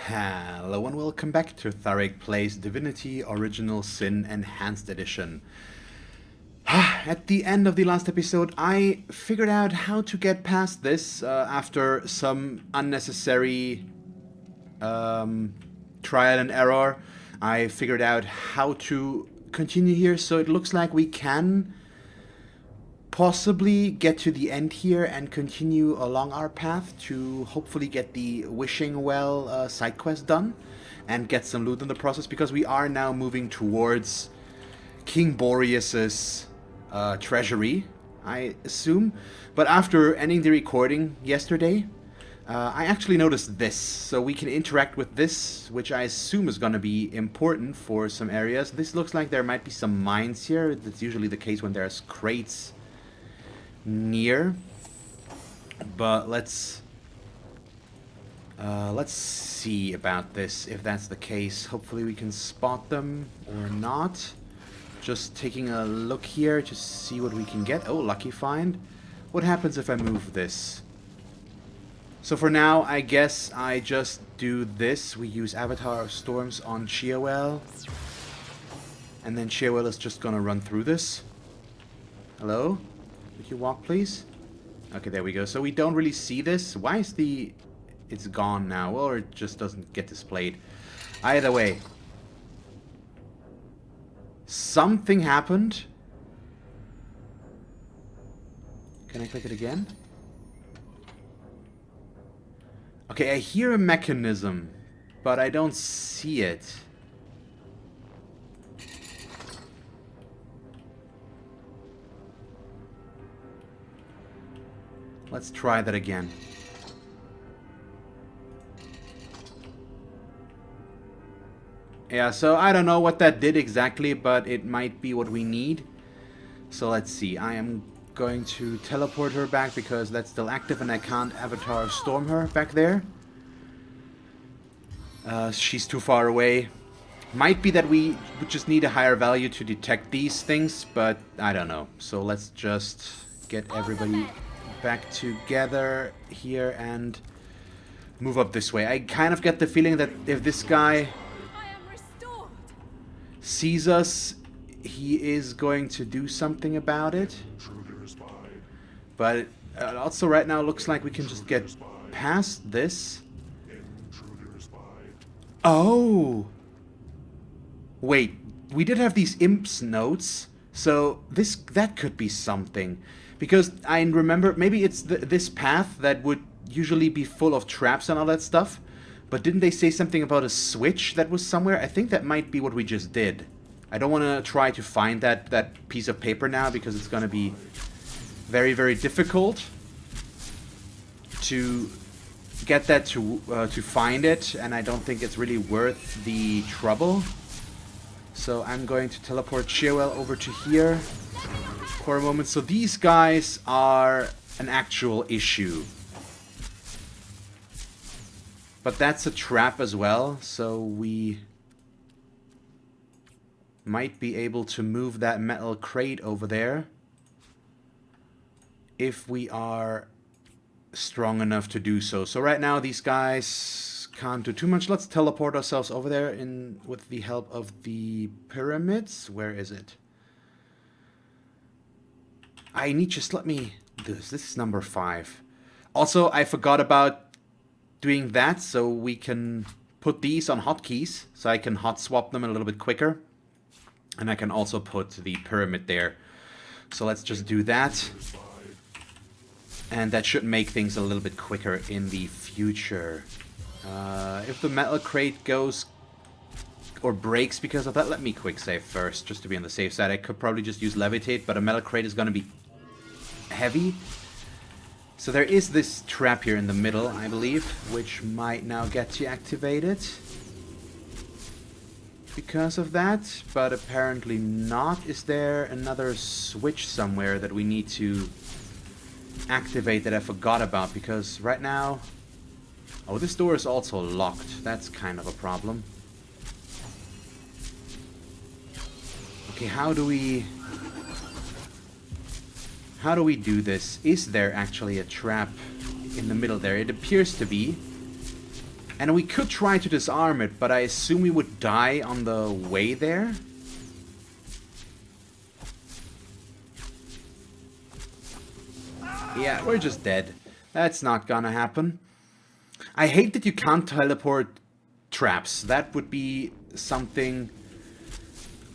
Hello and welcome back to Tharic Plays Divinity Original Sin Enhanced Edition. At the end of the last episode, I figured out how to get past this after some unnecessary trial and error. I figured out how to continue here, so it looks like we can possibly get to the end here and continue along our path to hopefully get the Wishing Well side quest done and get some loot in the process, because we are now moving towards King Boreas's treasury, I assume. But after ending the recording yesterday, I actually noticed this, so we can interact with this, which I assume is going to be important for some areas. This looks like there might be some mines here. That's usually the case when there's crates near, but let's see about this, if that's the case. Hopefully we can spot them or not. Just taking a look here to see what we can get. Oh, lucky find. What happens if I move this? So for now, I guess I just do this. We use Avatar of Storms on Chiawell, and then Chiawell is just gonna run through this. Hello? Would you walk, please? Okay, there we go. So we don't really see this. Why is the... It's gone now, or it just doesn't get displayed. Either way. Something happened. Can I click it again? Okay, I hear a mechanism, but I don't see it. Let's try that again. Yeah, so I don't know what that did exactly, but it might be what we need. So let's see. I am going to teleport her back because that's still active and I can't Avatar Storm her back there. She's too far away. Might be that we would just need a higher value to detect these things, but I don't know. So let's just get everybody back together here and move up this way. I kind of get the feeling that if this guy sees us, he is going to do something about it. But also right now looks like we can just get past this. Oh! Wait, we did have these imps notes, so that could be something. Because I remember, maybe it's this path that would usually be full of traps and all that stuff. But didn't they say something about a switch that was somewhere? I think that might be what we just did. I don't want to try to find that piece of paper now, because it's going to be very, very difficult to get that to find it. And I don't think it's really worth the trouble. So I'm going to teleport Chiawell over to here for a moment. So these guys are an actual issue. But that's a trap as well, so we might be able to move that metal crate over there if we are strong enough to do so. So right now these guys can't do too much. Let's teleport ourselves over there with the help of the pyramids. Where is it? Just let me do this. This is number 5. Also, I forgot about doing that, so we can put these on hotkeys, so I can hot swap them a little bit quicker. And I can also put the pyramid there. So let's just do that. And that should make things a little bit quicker in the future. If the metal crate goes or breaks because of that, let me quick save first, just to be on the safe side. I could probably just use levitate, but a metal crate is going to be heavy. So there is this trap here in the middle, I believe, which might now get deactivated because of that, but apparently not. Is there another switch somewhere that we need to activate that I forgot about? Because right now... Oh, this door is also locked. That's kind of a problem. Okay, how do we do this? Is there actually a trap in the middle there? It appears to be. And we could try to disarm it, but I assume we would die on the way there. Yeah, we're just dead. That's not gonna happen. I hate that you can't teleport traps. That would be something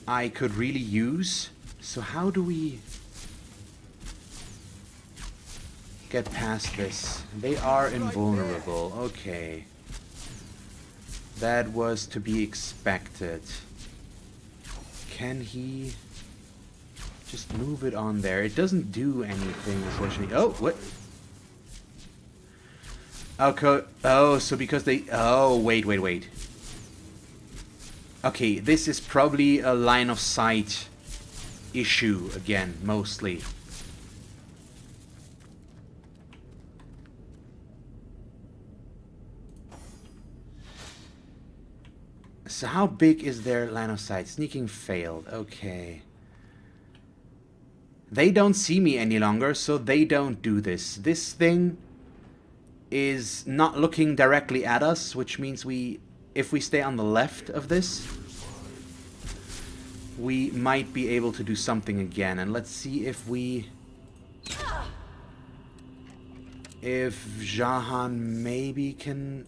I could really use. So how do we get past this? They are invulnerable. Okay. That was to be expected. Can he just move it on there? It doesn't do anything, unfortunately. Oh, what? Okay. Oh, so because they... Oh, wait. Okay, this is probably a line of sight issue again, mostly. So how big is their line of sight? Sneaking failed. Okay. They don't see me any longer, so they don't do this. This thing is not looking directly at us, which means if we stay on the left of this, we might be able to do something again. And let's see if Jahan maybe can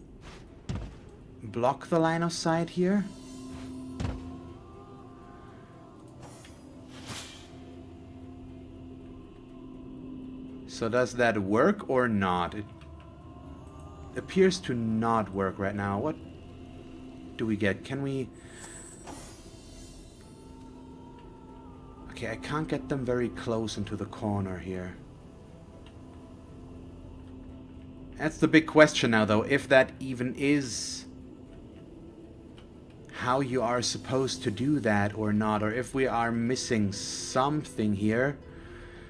block the line of sight here. So does that work or not? It appears to not work right now. What do we get? Can we... Okay, I can't get them very close into the corner here. That's the big question now, though, if that even is how you are supposed to do that or not, or if we are missing something here.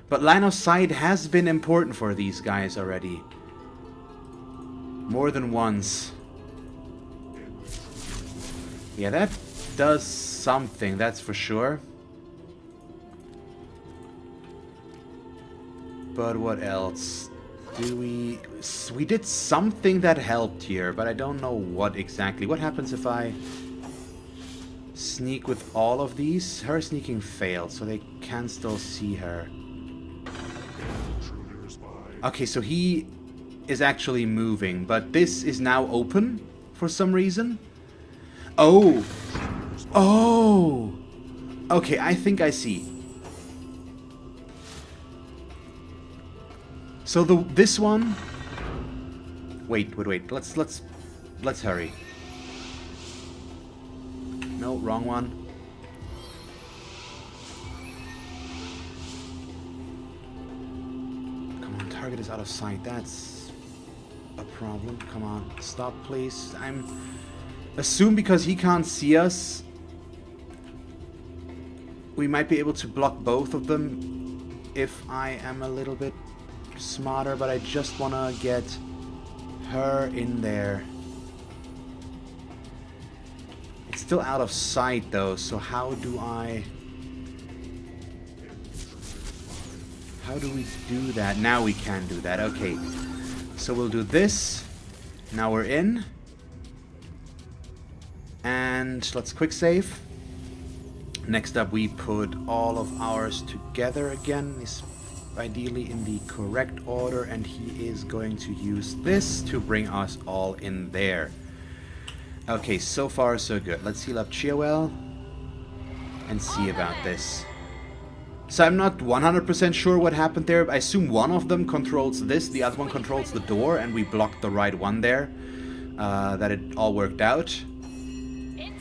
But line of sight has been important for these guys already. More than once. Yeah, that does something, that's for sure. But what else? We did something that helped here, but I don't know what exactly. What happens if I sneak with all of these? Her sneaking failed, so they can still see her. Okay, so he is actually moving, but this is now open for some reason. Oh! Oh! Okay, I think I see. So this one... Wait. Let's hurry. No, wrong one. Come on, target is out of sight. That's a problem. Come on, stop, please. I'm... Assume because he can't see us, we might be able to block both of them if I am a little bit smarter, but I just want to get her in there. It's still out of sight though, so how do we do that? Now we can do that. Okay, so we'll do this. Now we're in, and let's quick save. Next up, we put all of ours together again, ideally in the correct order, and he is going to use this to bring us all in there. Okay, so far so good. Let's heal up Chiawell and see about this. So I'm not 100% sure what happened there. I assume one of them controls this, the other one controls the door, and we blocked the right one there. That it all worked out. I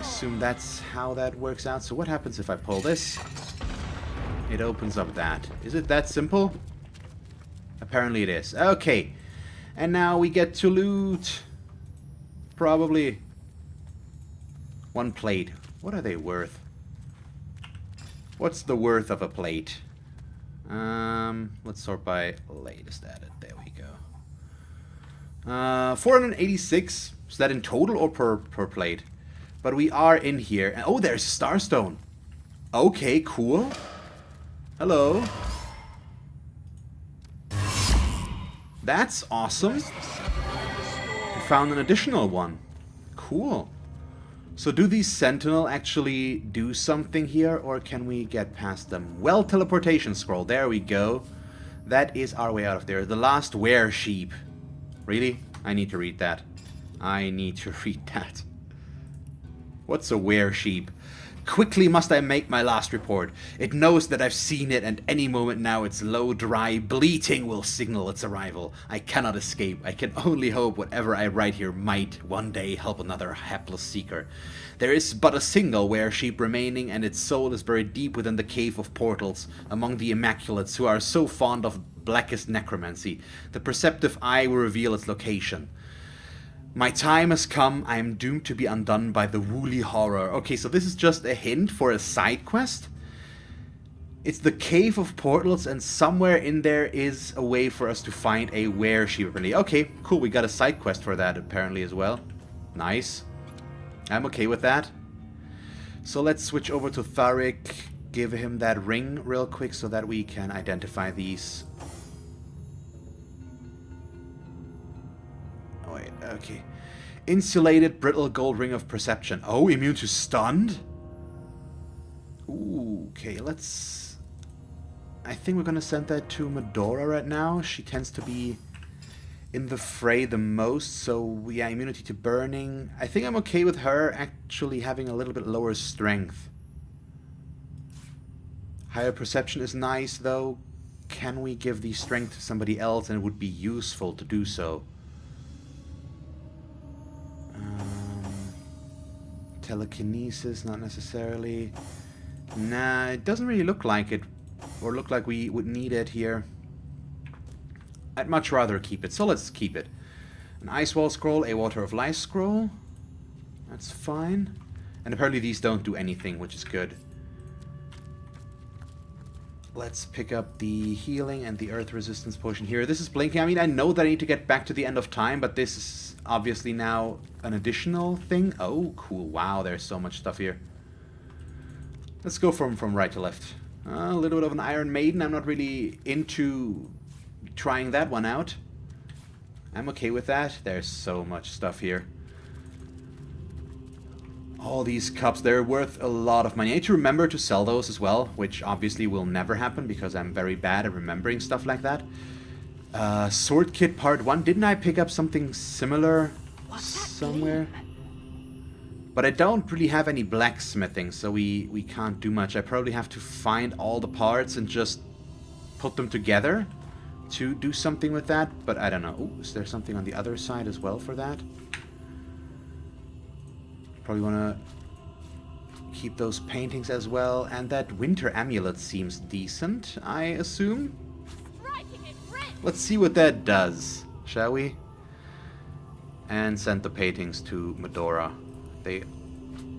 assume that's how that works out. So what happens if I pull this? It opens up that. Is it that simple? Apparently it is. Okay. And now we get to loot. Probably one plate. What are they worth? What's the worth of a plate? Let's sort by latest added. There we go. 486. Is that in total or per plate? But we are in here. And, oh, there's Starstone. Okay, cool. Hello. That's awesome. found an additional one. Cool. So do these Sentinel actually do something here, or can we get past them? Well, teleportation scroll. There we go. That is our way out of there. The last were sheep. Really? I need to read that. I need to read that. What's a were sheep? Quickly must I make my last report. It knows that I've seen it, and any moment now its low, dry bleating will signal its arrival. I cannot escape. I can only hope whatever I write here might one day help another hapless seeker. There is but a single were-sheep remaining, and its soul is buried deep within the cave of portals, among the Immaculates who are so fond of blackest necromancy. The perceptive eye will reveal its location. My time has come. I am doomed to be undone by the woolly horror. Okay, so this is just a hint for a side quest. It's the Cave of Portals, and somewhere in there is a way for us to find a were-sheep. Okay, cool. We got a side quest for that apparently as well. Nice. I'm okay with that. So let's switch over to Tharik. Give him that ring real quick so that we can identify these. Oh, wait, okay. Insulated brittle gold ring of perception. Oh, immune to stunned? Ooh, okay, let's... I think we're gonna send that to Medora right now. She tends to be in the fray the most, so yeah, immunity to burning. I think I'm okay with her actually having a little bit lower strength. Higher perception is nice, though. Can we give the strength to somebody else, and it would be useful to do so? Telekinesis, not necessarily. Nah, it doesn't really look like it, or look like we would need it here. I'd much rather keep it, so let's keep it. An Ice Wall scroll, a Water of Life scroll. That's fine. And apparently these don't do anything, which is good. Let's pick up the healing and the earth resistance potion here. This is blinking. I mean, I know that I need to get back to the end of time, but this is obviously now an additional thing. Oh, cool. Wow, there's so much stuff here. Let's go from right to left. A little bit of an Iron Maiden. I'm not really into trying that one out. I'm okay with that. There's so much stuff here. All these cups, they're worth a lot of money. I need to remember to sell those as well, which obviously will never happen because I'm very bad at remembering stuff like that. Sword Kit Part 1. Didn't I pick up something similar somewhere? But I don't really have any blacksmithing, so we can't do much. I probably have to find all the parts and just put them together to do something with that, but I don't know. Ooh, is there something on the other side as well for that? Probably want to keep those paintings as well, and that winter amulet seems decent, I assume. Let's see what that does, shall we? And send the paintings to Medora. They,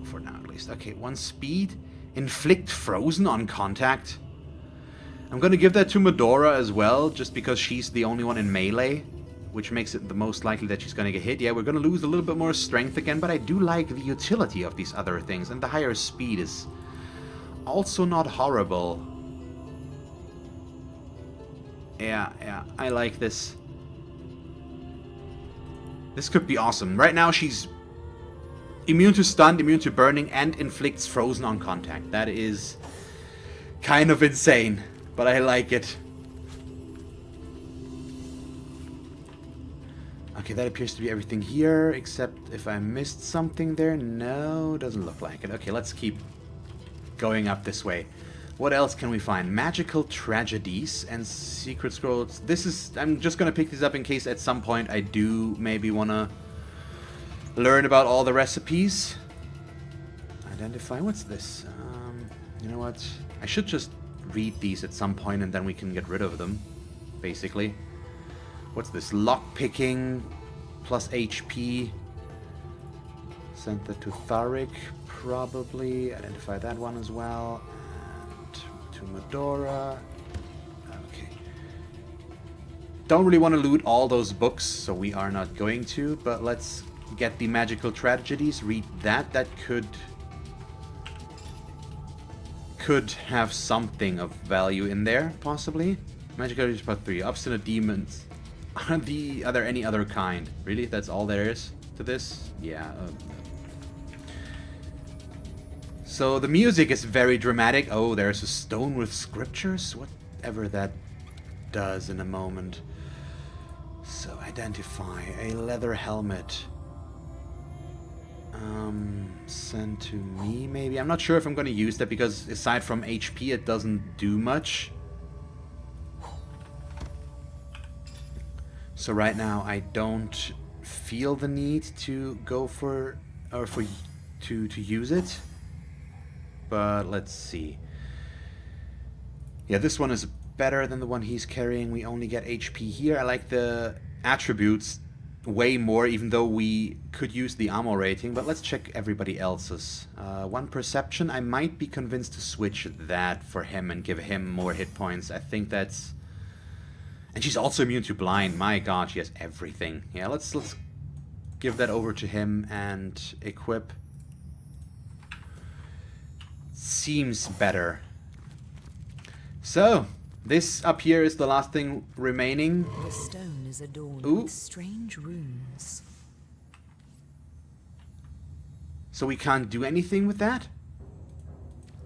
for now at least. Okay, 1 speed. Inflict frozen on contact. I'm gonna give that to Medora as well, just because she's the only one in melee, which makes it the most likely that she's gonna get hit. Yeah, we're gonna lose a little bit more strength again, but I do like the utility of these other things, and the higher speed is also not horrible. Yeah, I like this. This could be awesome. Right now she's immune to stun, immune to burning, and inflicts frozen on contact. That is kind of insane, but I like it. Okay, that appears to be everything here, except if I missed something there. No, doesn't look like it. Okay, let's keep going up this way. What else can we find? Magical tragedies and secret scrolls. This is... I'm just gonna pick these up in case at some point I do maybe wanna learn about all the recipes. Identify... What's this? You know what? I should just read these at some point and then we can get rid of them, basically. What's this? Lockpicking plus HP. Send that to Tharik, probably. Identify that one as well. And to Medora. Okay. Don't really want to loot all those books, so we are not going to. But let's get the magical tragedies. Read that. That could have something of value in there, possibly. Magical Tragedies Part 3. Obstinate Demons. Are there any other kind? Really? That's all there is to this? Yeah. So the music is very dramatic. Oh, there's a stone with scriptures? Whatever that does in a moment. So identify a leather helmet. Send to me maybe? I'm not sure if I'm going to use that because aside from HP it doesn't do much. So right now I don't feel the need to go for to use it. But let's see. Yeah, this one is better than the one he's carrying. We only get HP here. I like the attributes way more, even though we could use the ammo rating. But let's check everybody else's. One perception. I might be convinced to switch that for him and give him more hit points. I think that's... And she's also immune to blind. My god, she has everything. Yeah, let's give that over to him and equip. Seems better. So, this up here is the last thing remaining. The stone is adorned with strange runes. So we can't do anything with that?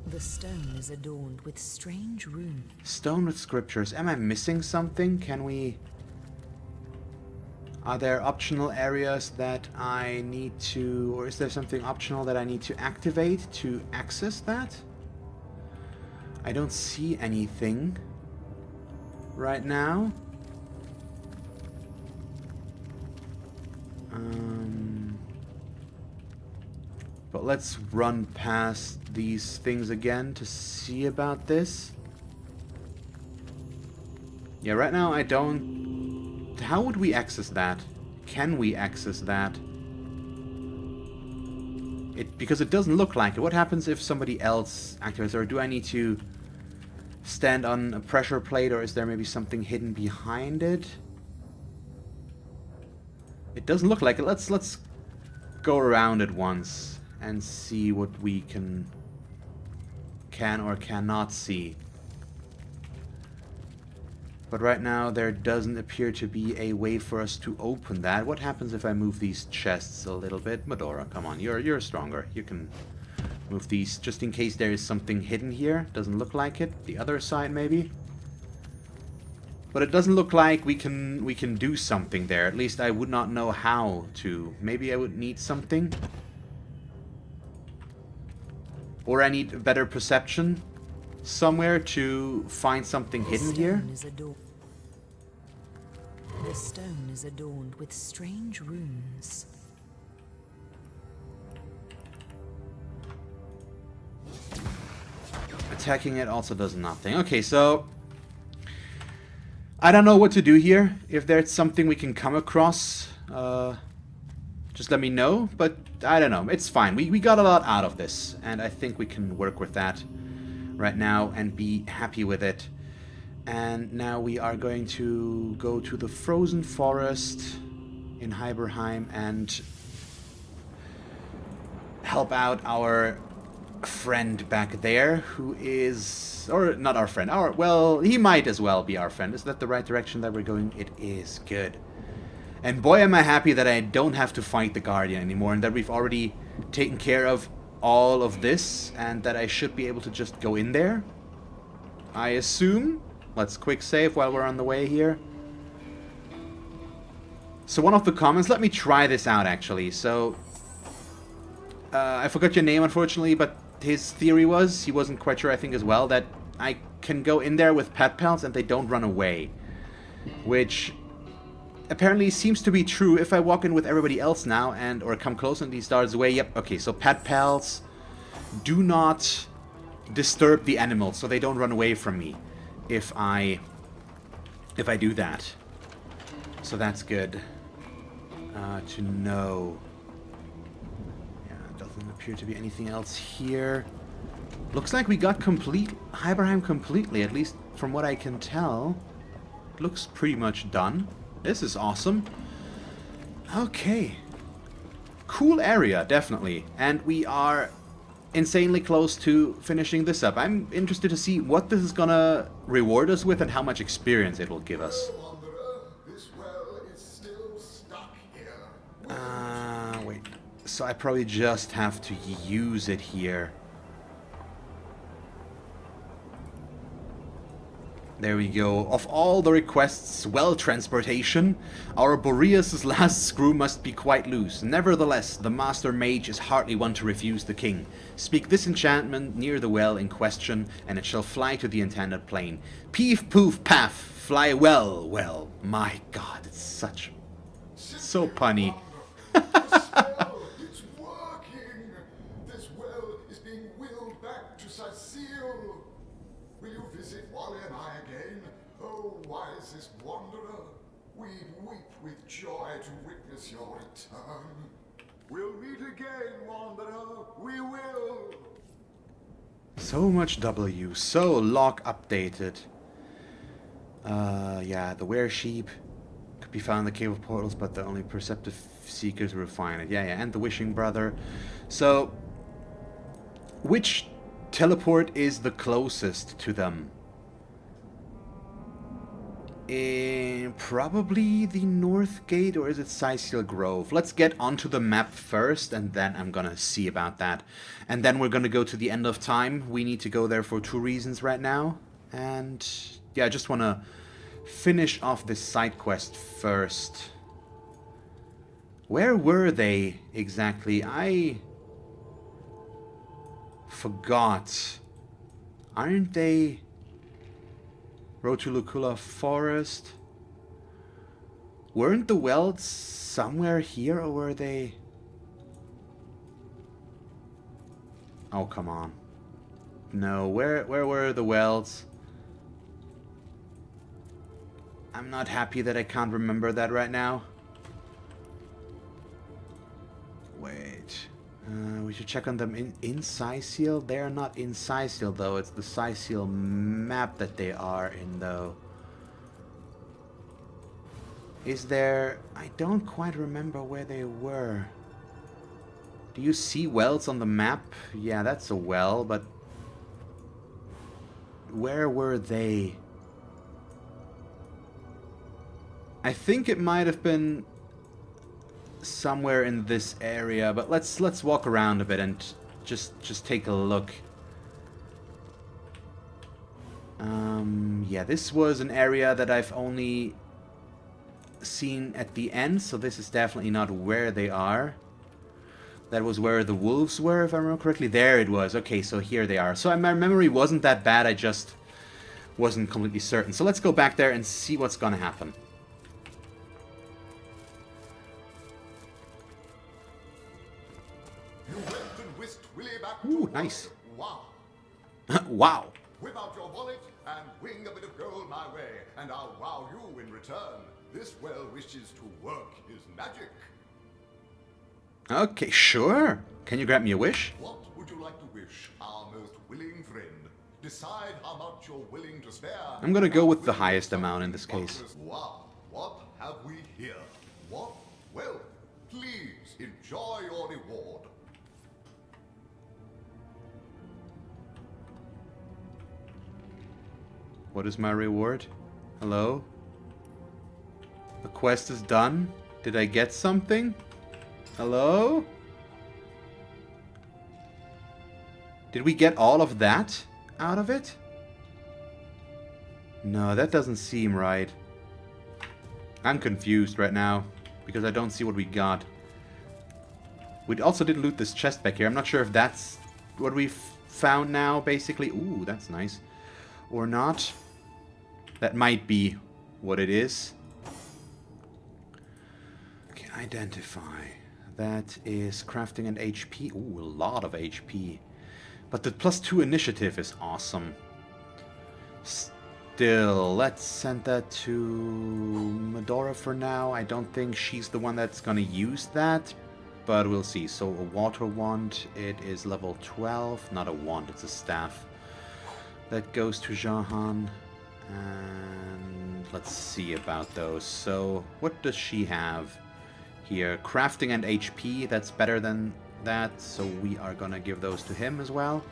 The stone is adorned with strange runes. Stone with scriptures. Am I missing something? Can we... Are there optional areas that I need to... Or is there something optional that I need to activate to access that? I don't see anything right now. But let's run past these things again to see about this. Yeah, right now I don't... How would we access that? Can we access that? Because it doesn't look like it. What happens if somebody else activates? Or do I need to stand on a pressure plate, or is there maybe something hidden behind it? It doesn't look like it. Let's go around it once and see what we can or cannot see. But right now there doesn't appear to be a way for us to open that. What happens if I move these chests a little bit? Medora, come on, you're stronger. You can move these just in case there is something hidden here. Doesn't look like it. The other side maybe. But it doesn't look like we can do something there. At least I would not know how to. Maybe I would need something. Or I need better perception somewhere to find something hidden here. The stone is adorned with strange runes. Attacking it also does nothing. Okay, so I don't know what to do here. If there's something we can come across, just let me know. But I don't know. It's fine. We got a lot out of this, and I think we can work with that right now and be happy with it. And now we are going to go to the frozen forest in Heiberheim and help out our friend back there, who is... Or not our friend. Well, he might as well be our friend. Is that the right direction that we're going? It is. Good. And boy, am I happy that I don't have to fight the Guardian anymore, and that we've already taken care of all of this, and that I should be able to just go in there, I assume. Let's quick save while we're on the way here. So one of the comments, let me try this out actually. So, I forgot your name unfortunately, but his theory was, he wasn't quite sure I think as well, that I can go in there with pet pals and they don't run away. Which apparently seems to be true if I walk in with everybody else now and or come close and he starts away. Yep, okay, so pet pals do not disturb the animals, so they don't run away from me if I do that. So that's good to know. Yeah, doesn't appear to be anything else here. Looks like we got Heiberheim completely, at least from what I can tell. It looks pretty much done. This is awesome. Okay. Cool area, definitely. And we are insanely close to finishing this up. I'm interested to see what this is gonna reward us with and how much experience it will give us. Wanderer, this well So I probably just have to use it here. There we go. Of all the requests, well transportation, our Boreas' last screw must be quite loose. Nevertheless, the Master Mage is hardly one to refuse the king. Speak this enchantment near the well in question, and it shall fly to the intended plane. Peef, poof, paff, fly well, well. My god, it's so punny. It's working! This well is being willed back to Cecile. Will you visit Wally and I again? Oh, wisest wanderer, we weep with joy to witness your return. We'll meet again, wanderer, we will. So much W, so log updated. Yeah, the were-sheep could be found in the Cave of Portals, but the only perceptive seekers will find it. Yeah, and the Wishing Brother. So, which teleport is the closest to them? Probably the North Gate, or is it Cecile Grove? Let's get onto the map first, and then I'm gonna see about that. And then we're gonna go to the End of Time. We need to go there for 2 reasons right now. And yeah, I just wanna finish off this side quest first. Where were they exactly? I forgot. Aren't they Rotulukula Forest? Weren't the wells somewhere here, or were they? Oh, come on. No, where were the wells? I'm not happy that I can't remember that right now. Wait. We should check on them in Cecile. They're not in Cecile, though. It's the Cecile map that they are in, though. Is there... I don't quite remember where they were. Do you see wells on the map? Yeah, that's a well, but... where were they? I think it might have been somewhere in this area, but let's walk around a bit and just take a look. Yeah, this was an area that I've only seen at the end, so this is definitely not where they are. That was where the wolves were, if I remember correctly. There it was. Okay, so here they are. So my memory wasn't that bad, I just wasn't completely certain. So let's go back there and see what's gonna happen. Ooh, nice. Wow. Wow. Whip out your wallet and wing a bit of gold my way, and I'll wow you in return. This well wishes to work his magic. Okay, sure. Can you grant me a wish? What would you like to wish, our most willing friend? Decide how much you're willing to spare. I'm gonna go with the highest amount in this case. Wow. What have we here? What? Well, please enjoy your reward. What is my reward? Hello? The quest is done? Did I get something? Hello? Did we get all of that out of it? No, that doesn't seem right. I'm confused right now because I don't see what we got. We also didn't loot this chest back here. I'm not sure if that's what we've found now, basically. Ooh, that's nice. Or not. That might be what it is. Okay, identify. That is crafting and HP. Ooh, a lot of HP. But the +2 initiative is awesome. Still, let's send that to Medora for now. I don't think she's the one that's gonna use that, but we'll see. So a water wand, it is level 12. Not a wand, it's a staff. That goes to Jahan. And let's see about those. So what does she have here? Crafting and HP, that's better than that. So we are gonna give those to him as well.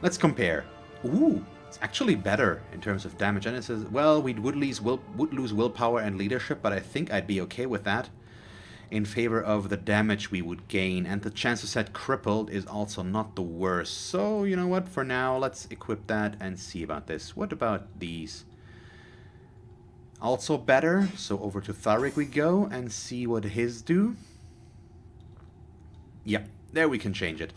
Let's compare. Ooh, it's actually better in terms of damage. And it says, well, we would lose willpower and leadership, but I think I'd be okay with that. in favor of the damage we would gain. And the chance to set crippled is also not the worst. So, you know what? For now, let's equip that and see about this. What about these? Also better. So over to Tharik we go and see what his do. Yep, there we can change it.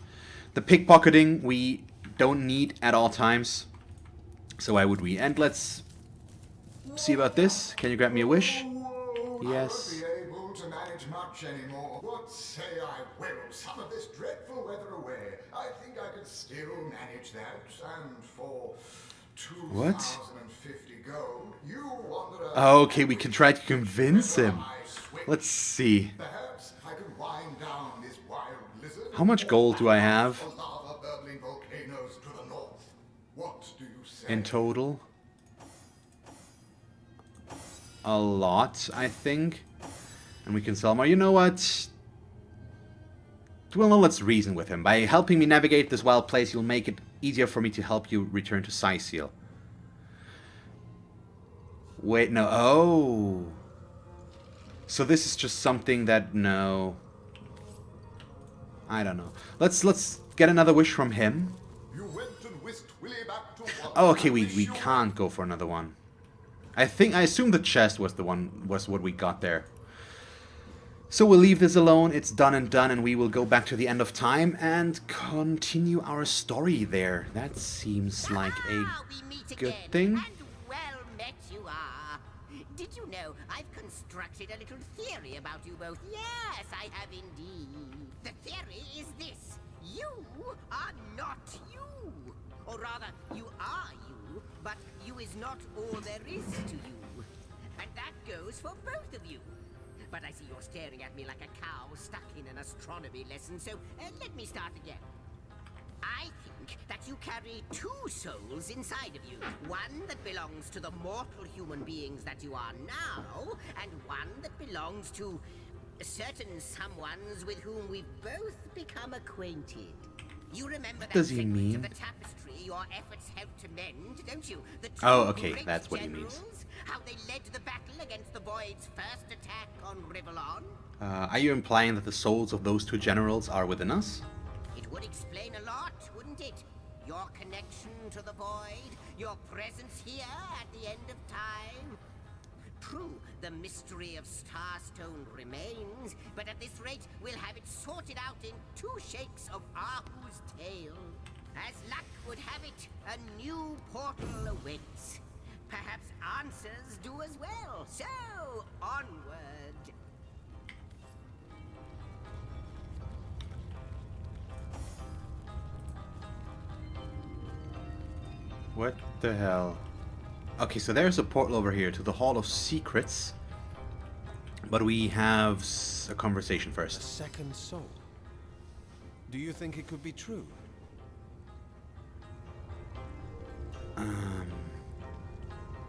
The pickpocketing we don't need at all times. So why would we? And let's see about this. Can you grant me a wish? Yes. I won't be able to manage much anymore. What say I will some of this dreadful weather away? I think I could still manage that. And for 2,050 gold, you wanderer. Okay, we can try to convince him. Let's see. Perhaps I could wind down this wild lizard. How much gold do I have? Lava burbling volcanoes to the north. What do you say? In total? A lot, I think. And we can sell more. You know what? Well, no, let's reason with him. By helping me navigate this wild place, you'll make it easier for me to help you return to Cyseal. Wait, no. Oh. So this is just something that, no. I don't know. Let's get another wish from him. You went and whisked Willy back to Oh, okay, we can't go for another one. I assume the chest was what we got there. So we'll leave this alone. It's done, and we will go back to the end of time and continue our story there. That seems like a good thing. And well met you are. Did you know I've constructed a little theory about you both? Yes, I have indeed. The theory is this: you are not you, or rather, you are you, but you is not all there is to you, and that goes for both of you. But I see you're staring at me like a cow stuck in an astronomy lesson, so let me start again. I think that you carry two souls inside of you. One that belongs to the mortal human beings that you are now, and one that belongs to certain someones with whom we've both become acquainted. You remember that does he segment mean? of the tapestry your efforts helped to mend, don't you? The two Oh, okay, great that's what he means. generals, how they led the battle against the Void's first attack on Rivellon. Are you implying that the souls of those two generals are within us? It would explain a lot, wouldn't it? Your connection to the Void, your presence here at the end of time. True, the mystery of Starstone remains, but at this rate, we'll have it sorted out in 2 shakes of Ahu's tail. As luck would have it, a new portal awaits. Perhaps answers do as well. So, onward. What the hell? Okay, so there's a portal over here to the Hall of Secrets. But we have a conversation A first. second soul. Do you think it could be true?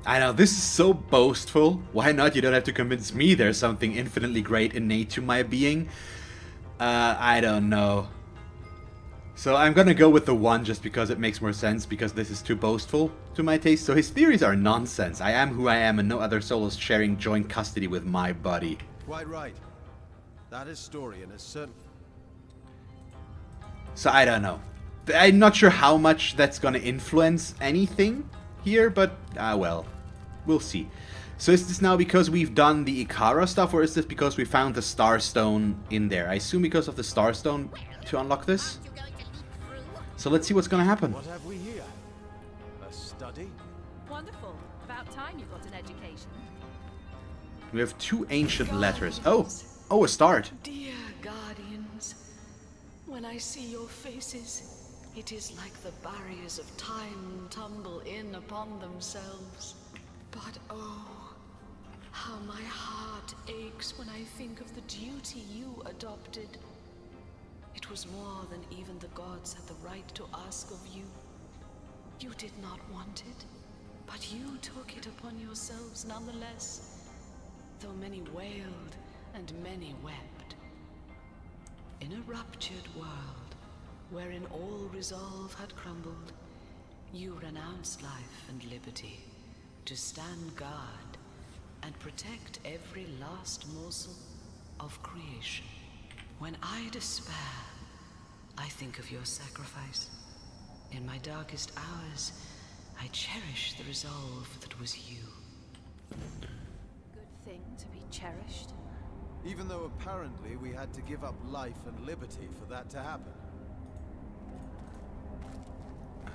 I know, this is so boastful. Why not? You don't have to convince me there's something infinitely great innate to my being. I don't know. So I'm gonna go with the one just because it makes more sense, because this is too boastful to my taste. So his theories are nonsense. I am who I am and no other soul is sharing joint custody with my body. Quite right. That is story and is certain. So I don't know. I'm not sure how much that's gonna influence anything here, but well, we'll see. So is this now because we've done the Ikara stuff, or is this because we found the Starstone in there? I assume because of the Starstone to unlock this. Aren't you going to leap through? So let's see what's gonna happen. What have we here? A study? Wonderful. About time you got an education. We have 2 ancient letters. Oh, a start. Dear guardians, when I see your faces, it is like the barriers of time tumble in upon themselves. But oh, how my heart aches when I think of the duty you adopted. It was more than even the gods had the right to ask of you. You did not want it, but you took it upon yourselves nonetheless, though many wailed and many wept. In a ruptured world, wherein all resolve had crumbled, you renounced life and liberty to stand guard and protect every last morsel of creation. When I despair, I think of your sacrifice. In my darkest hours, I cherish the resolve that was you. Good thing to be cherished. Even though apparently we had to give up life and liberty for that to happen.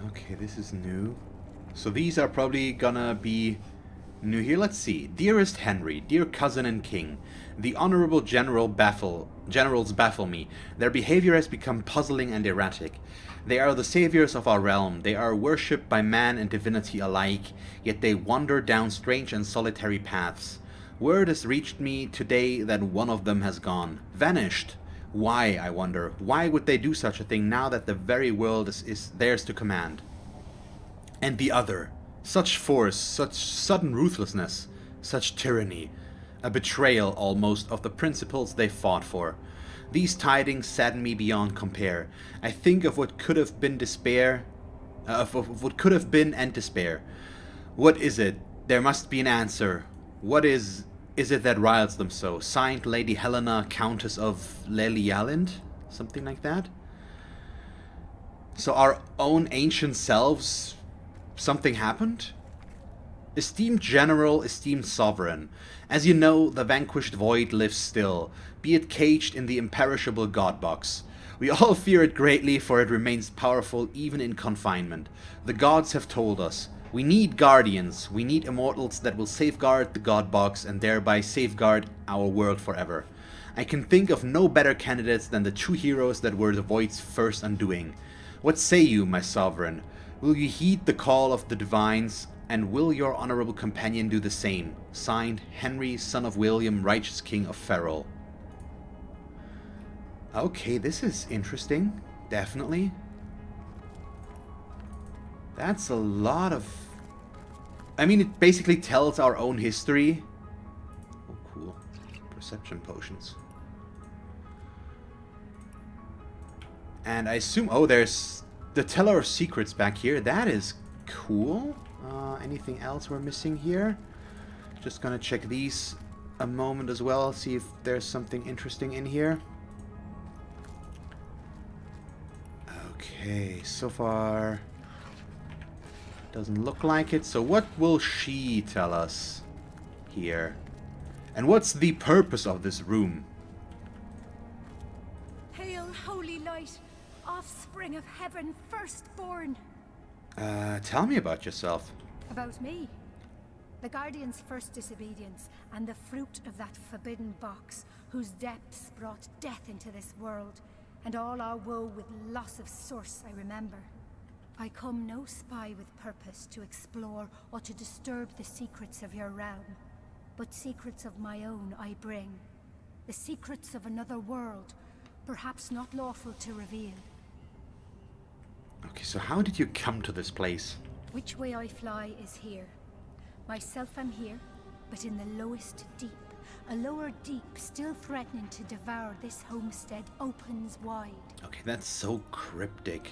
Okay, this is new. So these are probably gonna be new here. Let's see. Dearest Henry, dear cousin and king, the honorable generals baffle me. Their behavior has become puzzling and erratic. They are the saviors of our realm. They are worshipped by man and divinity alike, yet they wander down strange and solitary paths. Word has reached me today that one of them has gone. Vanished. Why, I wonder? Why would they do such a thing now that the very world is theirs to command? And the other. Such force, such sudden ruthlessness, such tyranny. A betrayal, almost, of the principles they fought for. These tidings sadden me beyond compare. I think of what could have been despair, of what could have been and despair. What is it? There must be an answer. What is it that riles them so? Signed, Lady Helena, Countess of Lelialand? Something like that? So our own ancient selves, something happened? Esteemed General, esteemed Sovereign, as you know, the vanquished void lives still, be it caged in the imperishable God box. We all fear it greatly, for it remains powerful even in confinement. The gods have told us, we need guardians, we need immortals that will safeguard the God box and thereby safeguard our world forever. I can think of no better candidates than the two heroes that were the void's first undoing. What say you, my sovereign? Will you heed the call of the divines, and will your honorable companion do the same? Signed, Henry, son of William, righteous king of Ferrol. Okay, this is interesting. Definitely. That's a lot of... I mean, it basically tells our own history. Oh, cool. Perception potions. And I assume... Oh, there's the Teller of Secrets back here. That is cool. Anything else we're missing here? Just gonna check these a moment as well. See if there's something interesting in here. Okay, so far... doesn't look like it. So what will she tell us here? And what's the purpose of this room? Hail, holy light, offspring of heaven, firstborn. Tell me about yourself. About me. The Guardian's first disobedience, and the fruit of that forbidden box, whose depths brought death into this world, and all our woe with loss of source, I remember. I come no spy with purpose to explore or to disturb the secrets of your realm, but secrets of my own I bring. The secrets of another world, perhaps not lawful to reveal. Okay, so how did you come to this place? Which way I fly is here. Myself am here, but in the lowest deep. A lower deep still threatening to devour this homestead opens wide. Okay, that's so cryptic.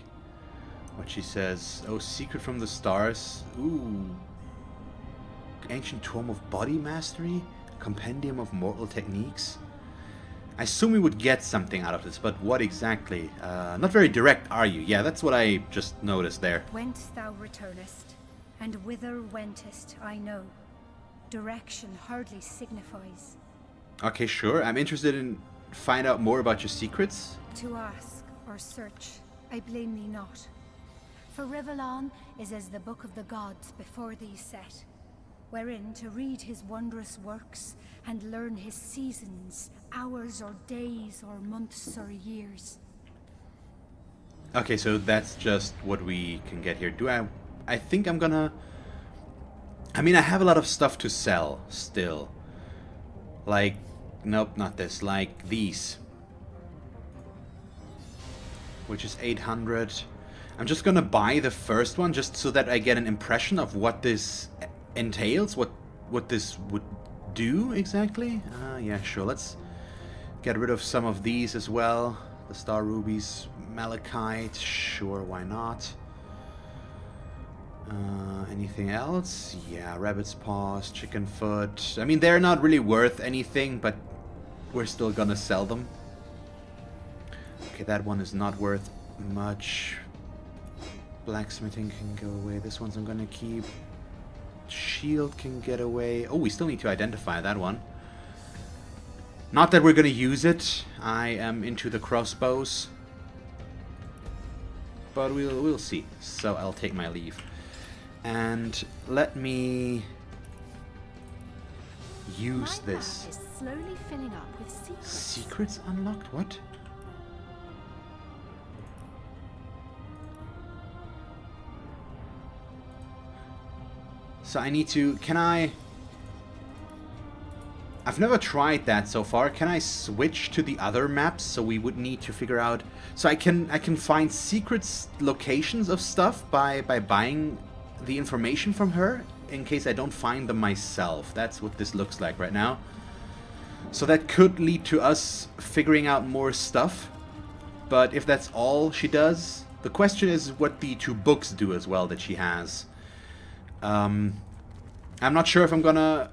What she says. Oh, secret from the stars. Ooh. Ancient tome of body mastery? Compendium of mortal techniques? I assume we would get something out of this, but what exactly? Not very direct, are you? Yeah, that's what I just noticed there. Whence thou returnest, and whither wentest, I know. Direction hardly signifies. Okay, sure. I'm interested in find out more about your secrets. To ask or search, I blame thee not. For Rivellon is as the book of the gods before thee set, wherein to read his wondrous works and learn his seasons, hours or days or months or years. Okay, so that's just what we can get here. I think I'm gonna... I mean, I have a lot of stuff to sell still. Like, nope, not this. Like these. Which is 800. I'm just gonna buy the first one just so that I get an impression of what this entails, what this would do exactly. Yeah, sure. Let's get rid of some of these as well. The Star Rubies, Malachite, sure, why not? Anything else? Yeah, Rabbit's Paws, Chicken Foot. I mean, they're not really worth anything, but we're still gonna sell them. Okay, that one is not worth much. Blacksmithing can go away. This one's I'm gonna keep. Shield can get away. Oh, we still need to identify that one. Not that we're gonna use it. I am into the crossbows. But we'll see. So I'll take my leave. And let me use this. My lab is slowly filling up with secrets. Secrets unlocked? What? So I need to... Can I... I've never tried that so far. Can I switch to the other maps? So we would need to figure out... So I can find secrets, locations of stuff by buying the information from her, in case I don't find them myself. That's what this looks like right now. So that could lead to us figuring out more stuff. But if that's all she does... The question is what the 2 books do as well that she has. I'm not sure if I'm gonna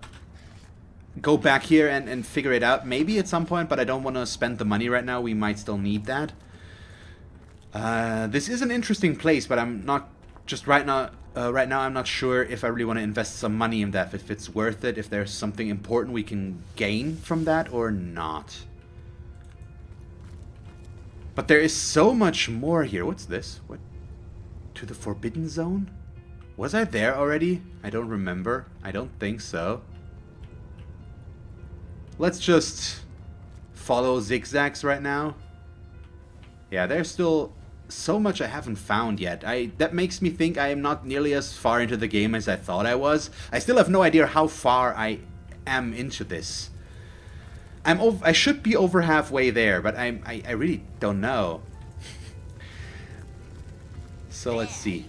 go back here and figure it out. Maybe at some point, but I don't want to spend the money right now. We might still need that. This is an interesting place, but I'm not just right now. Right now, I'm not sure if I really want to invest some money in that. If it's worth it, if there's something important we can gain from that or not. But there is so much more here. What's this? What? To the Forbidden Zone? Was I there already? I don't remember. I don't think so. Let's just follow zigzags right now. Yeah, there's still so much I haven't found yet. That makes me think I am not nearly as far into the game as I thought I was. I still have no idea how far I am into this. I should be over halfway there, but I really don't know. So let's see.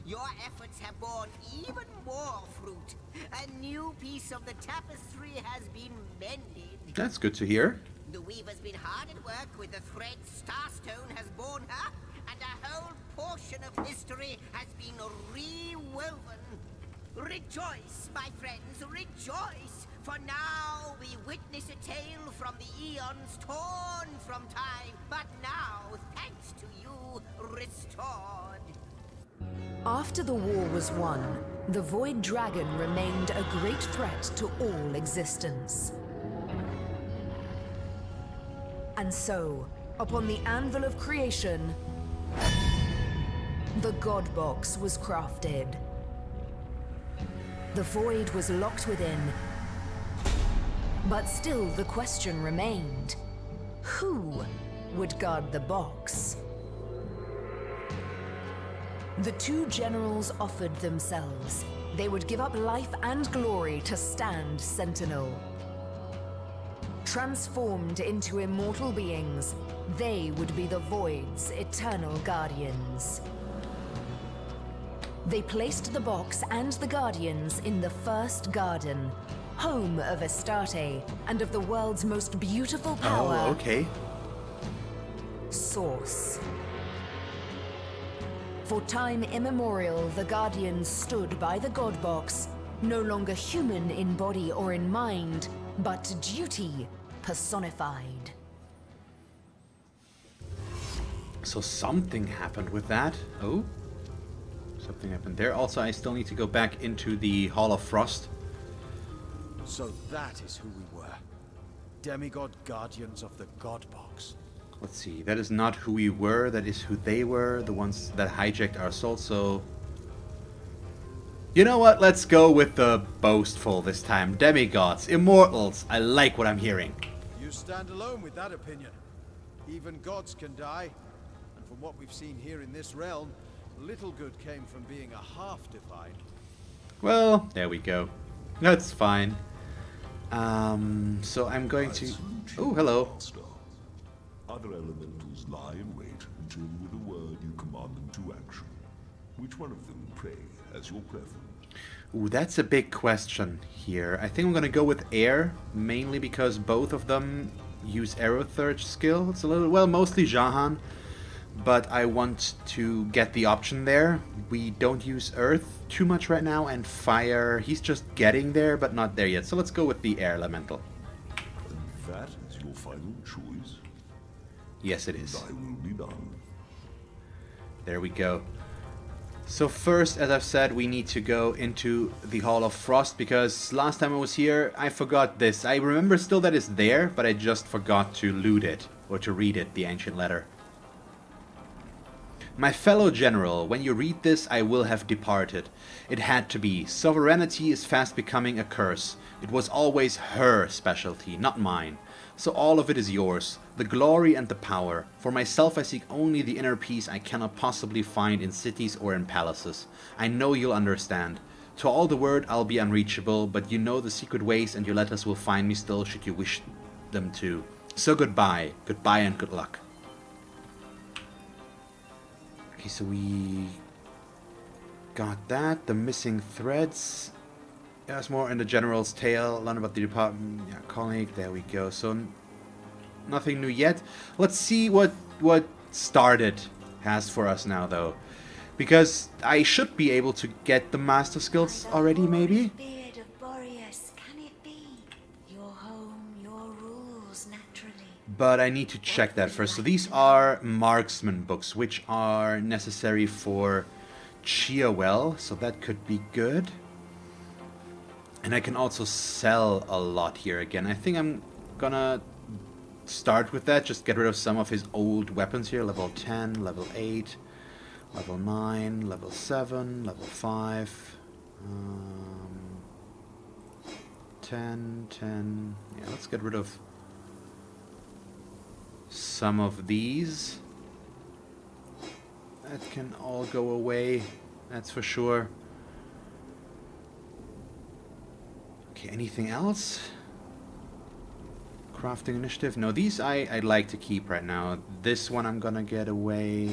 Your efforts have borne even more fruit. A new piece of the tapestry has been mended. That's good to hear. The weaver's been hard at work with the thread Starstone has borne her, and a whole portion of history has been rewoven. Rejoice, my friends, rejoice! For now we witness a tale from the eons torn from time, but now, thanks to you, restored. After the war was won, the Void Dragon remained a great threat to all existence. And so, upon the anvil of creation, the God Box was crafted. The Void was locked within, but still the question remained: who would guard the box? The 2 generals offered themselves. They would give up life and glory to stand sentinel. Transformed into immortal beings, they would be the Void's eternal guardians. They placed the box and the guardians in the First Garden, home of Astarte and of the world's most beautiful power. Oh, okay. Source. For time immemorial, the Guardians stood by the God Box, no longer human in body or in mind, but duty personified. So something happened with that. Oh, something happened there. Also, I still need to go back into the Hall of Frost. So that is who we were. Demigod Guardians of the God Box. Let's see, that is not who we were, that is who they were, the ones that hijacked our souls, so... You know what, let's go with the boastful this time. Demigods, immortals, I like what I'm hearing. You stand alone with that opinion. Even gods can die, and from what we've seen here in this realm, little good came from being a half-divine. Well, there we go. That's fine. So I'm going to... Oh, hello. Other elementals lie in wait until with a word you command them to action. Which one of them, pray, has your preference? Ooh, that's a big question here. I think I'm gonna go with air, mainly because both of them use Aerotherge skill. It's a little, well, mostly Jahan, but I want to get the option there. We don't use earth too much right now, and fire, he's just getting there, but not there yet. So let's go with the air elemental. And that is your final choice? Yes, it is. I will be done. There we go. So first, as I've said, we need to go into the Hall of Frost, because last time I was here, I forgot this. I remember still that it's there, but I just forgot to loot it, or to read it, the ancient letter. My fellow general, when you read this, I will have departed. It had to be. Sovereignty is fast becoming a curse. It was always her specialty, not mine. So all of it is yours, the glory and the power. For myself I seek only the inner peace I cannot possibly find in cities or in palaces. I know you'll understand. To all the world I'll be unreachable, but you know the secret ways and your letters will find me still should you wish them to. So goodbye, goodbye and good luck. Okay, so we got that, the missing threads. There's more in the general's tale. Learn about the department. Yeah, colleague. There we go. So nothing new yet. Let's see what started has for us now, though, because I should be able to get the master skills already, maybe. Beard of Boreas, can it be? Your home, your rules, naturally. But I need to check that first. So these are marksman books, which are necessary for Chiawell. So that could be good. And I can also sell a lot here again. I think I'm gonna start with that. Just get rid of some of his old weapons here. Level 10, level 8, level 9, level 7, level 5. 10. Yeah, let's get rid of some of these. That can all go away. That's for sure. Okay, anything else? Crafting initiative? No, these I'd like to keep right now. This one I'm gonna give away.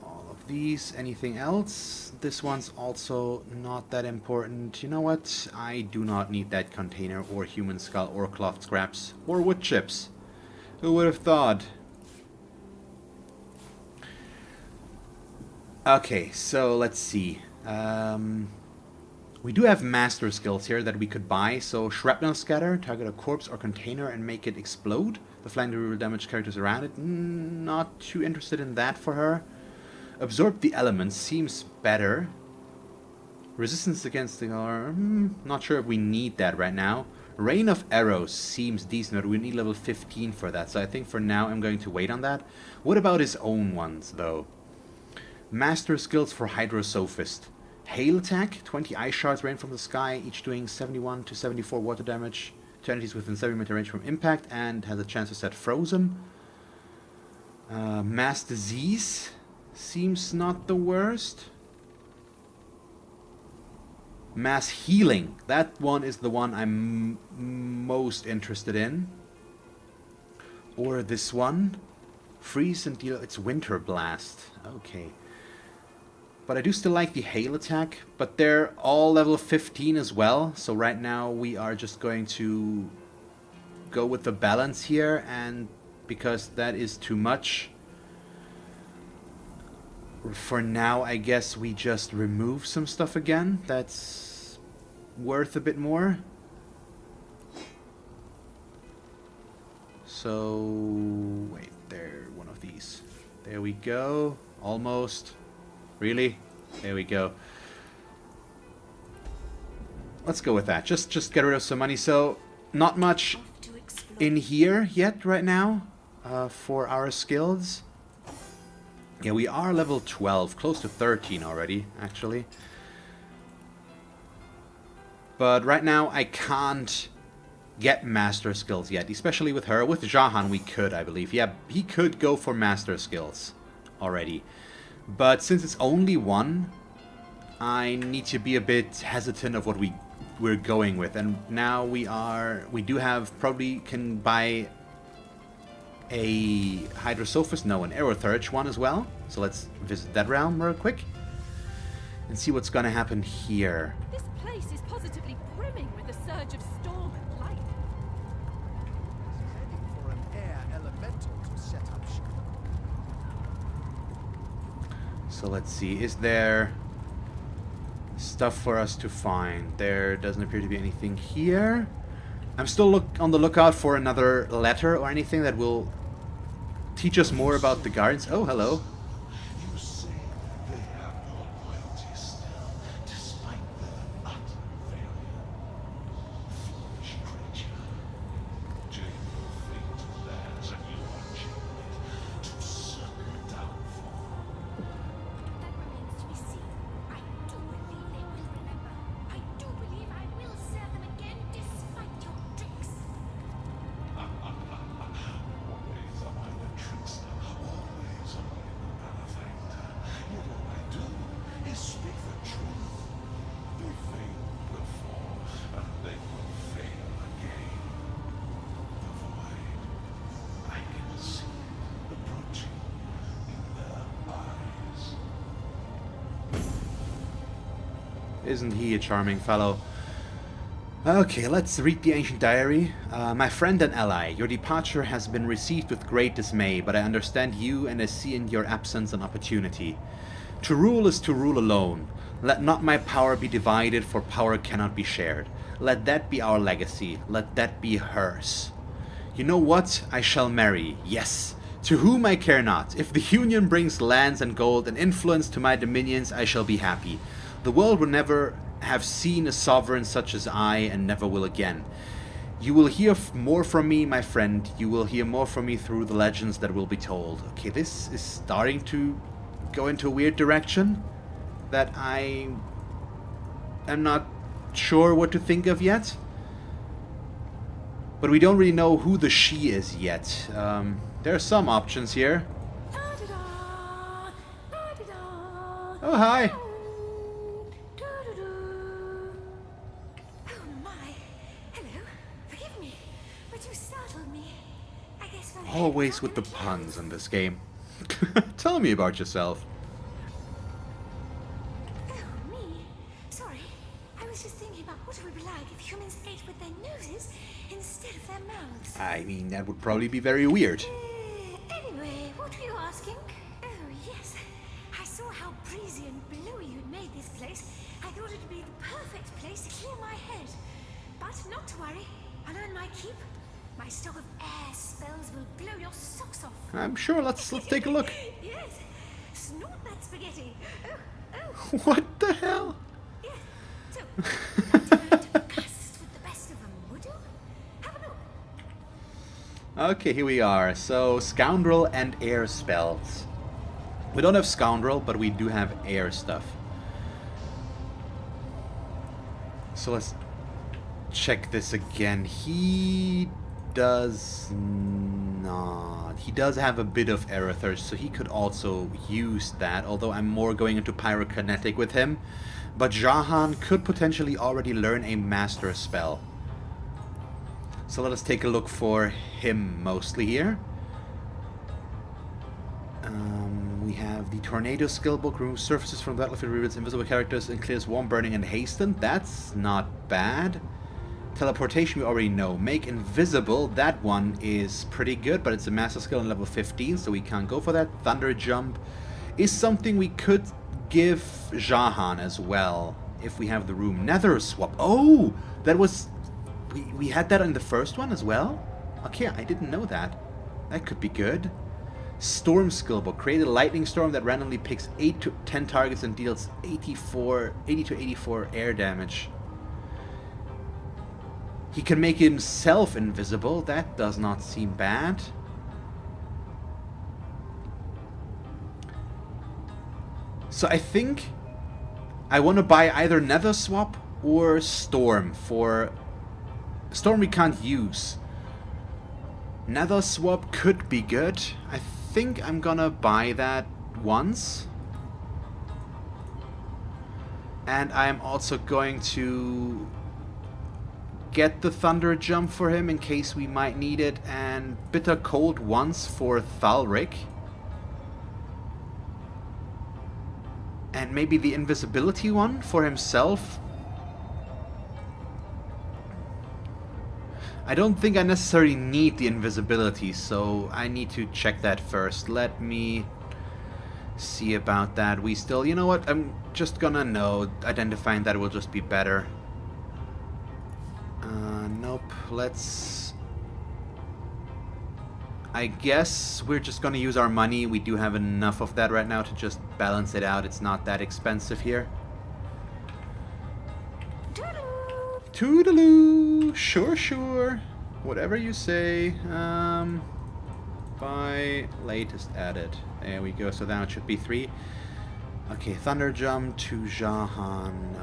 All of these. Anything else? This one's also not that important. You know what? I do not need that container or human skull or cloth scraps or wood chips. Who would have thought? Okay, so let's see. We do have master skills here that we could buy. So shrapnel scatter, target a corpse or container and make it explode. The flying will damage characters around it. Not too interested in that for her. Absorb the elements seems better. Resistance against the arm. Not sure if we need that right now. Rain of arrows seems decent, but we need level 15 for that. So I think for now I'm going to wait on that. What about his own ones though? Master skills for Hydrosophist. Hail attack, 20 ice shards rain from the sky, each doing 71 to 74 water damage to entities within 7-meter range from impact, and has a chance to set frozen. Mass disease seems not the worst. Mass healing, that one is the one I'm most interested in. Or this one. Freeze and deal, it's winter blast. Okay. But I do still like the hail attack, but they're all level 15 as well. So right now we are just going to go with the balance here, and because that is too much, for now I guess we just remove some stuff again. That's worth a bit more. So, wait, there, one of these. There we go, almost. Really? There we go. Let's go with that. Just get rid of some money. So, not much in here yet right now for our skills. Yeah, we are level 12, close to 13 already, actually. But right now I can't get master skills yet, especially with her. With Jahan we could, I believe. Yeah, he could go for master skills already. But since it's only one, I need to be a bit hesitant of what we're going with. And now we do have, probably can buy a Hydrosophist, no, an Aerothurge one as well. So let's visit that realm real quick and see what's gonna happen here. This place is positively brimming with a surge of storm and light. Heading for an air elemental. So let's see, is there stuff for us to find? There doesn't appear to be anything here. I'm still on the lookout for another letter or anything that will teach us more about the Guardians. Oh, hello. You say they have your loyalty still, despite their utter failure. Foolish creature. Chain your fate to theirs, and you are chained to certain downfall. That remains to be seen. I do believe they will remember. I do believe I will serve them again despite your tricks. Always am I the trickster, always am I the malefactor. Yet all I do is speak the truth. They failed before, and they will fail again. The void, I can see it approaching in their eyes. Isn't he a charming fellow? Okay, let's read the ancient diary. My friend and ally, your departure has been received with great dismay, but I understand you and I see in your absence an opportunity. To rule is to rule alone. Let not my power be divided, for power cannot be shared. Let that be our legacy. Let that be hers. You know what? I shall marry, yes. To whom I care not. If the union brings lands and gold and influence to my dominions, I shall be happy. The world will never have seen a sovereign such as I, and never will again. You will hear more from me, my friend. You will hear more from me through the legends that will be told. Okay, this is starting to go into a weird direction that I am not sure what to think of yet. But we don't really know who the she is yet. There are some options here. Oh, hi. Always with the puns in this game. Tell me about yourself. Oh, me? Sorry. I was just thinking about what it would be like if humans ate with their noses instead of their mouths. I mean, that would probably be very weird. Anyway, what were you asking? Oh, yes. I saw how breezy and blowy you'd made this place. I thought it'd be the perfect place to clear my head. But not to worry. I'll earn my keep. My stock of air spells will blow your socks off. I'm sure. Let's take a look. Yes. Snort that spaghetti. Oh. What the hell? Yes. So, what do you learn to cast with the best of them, would you? Have a look. Okay, here we are. So, scoundrel and air spells. We don't have scoundrel, but we do have air stuff. So let's check this again. He does not. He does have a bit of Aerithers, so he could also use that, although I'm more going into pyrokinetic with him. But Jahan could potentially already learn a master spell. So let us take a look for him mostly here. We have the Tornado skill book, removes surfaces from the battlefield, reveals invisible characters, and clears Warm, Burning, and Hasten. That's not bad. Teleportation we already know. Make invisible, that one is pretty good, but it's a master skill on level 15, so we can't go for that. Thunder Jump is something we could give Jahan as well, if we have the room. Nether Swap. Oh! That was... We had that in the first one as well? Okay, I didn't know that. That could be good. Storm skill book. Create a lightning storm that randomly picks 8 to 10 targets and deals 80 to 84 air damage. He can make himself invisible. That does not seem bad. So I think I want to buy either Nether Swap or Storm. For Storm we can't use. Nether Swap could be good. I think I'm gonna buy that once. And I'm also going to get the Thunder Jump for him in case we might need it, and Bitter Cold once for Thalric. And maybe the invisibility one for himself. I don't think I necessarily need the invisibility, so I need to check that first. Let me see about that. We still, you know what, I'm just gonna know, identifying that will just be better. Nope, let's... I guess we're just gonna use our money. We do have enough of that right now to just balance it out. It's not that expensive here. Toodaloo! Sure, sure. Whatever you say. By latest added. There we go. So now it should be 3. Okay, Thunder Jump to Jahan.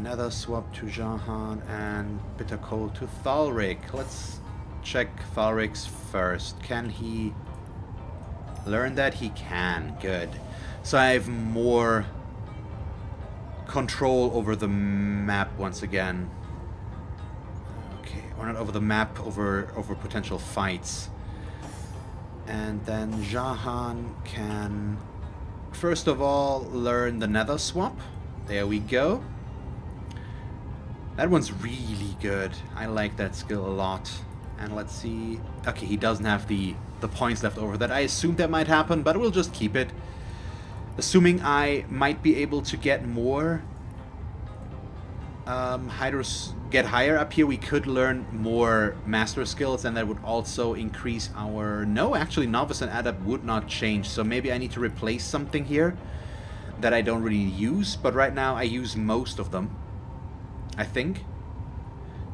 Nether Swap to Jahan. And Bitter Cold to Thalric. Let's check Thalric's first. Can he learn that? He can. Good. So I have more control over the map once again. Okay, or not over the map, over potential fights. And then Jahan can, first of all, learn the Nether Swap. There we go. That one's really good. I like that skill a lot. And let's see. Okay, he doesn't have the points left over that. I assumed that might happen, but we'll just keep it. Assuming I might be able to get more get higher up here, we could learn more master skills, and that would also increase our... No, actually, novice and adept would not change, so maybe I need to replace something here that I don't really use, but right now I use most of them, I think.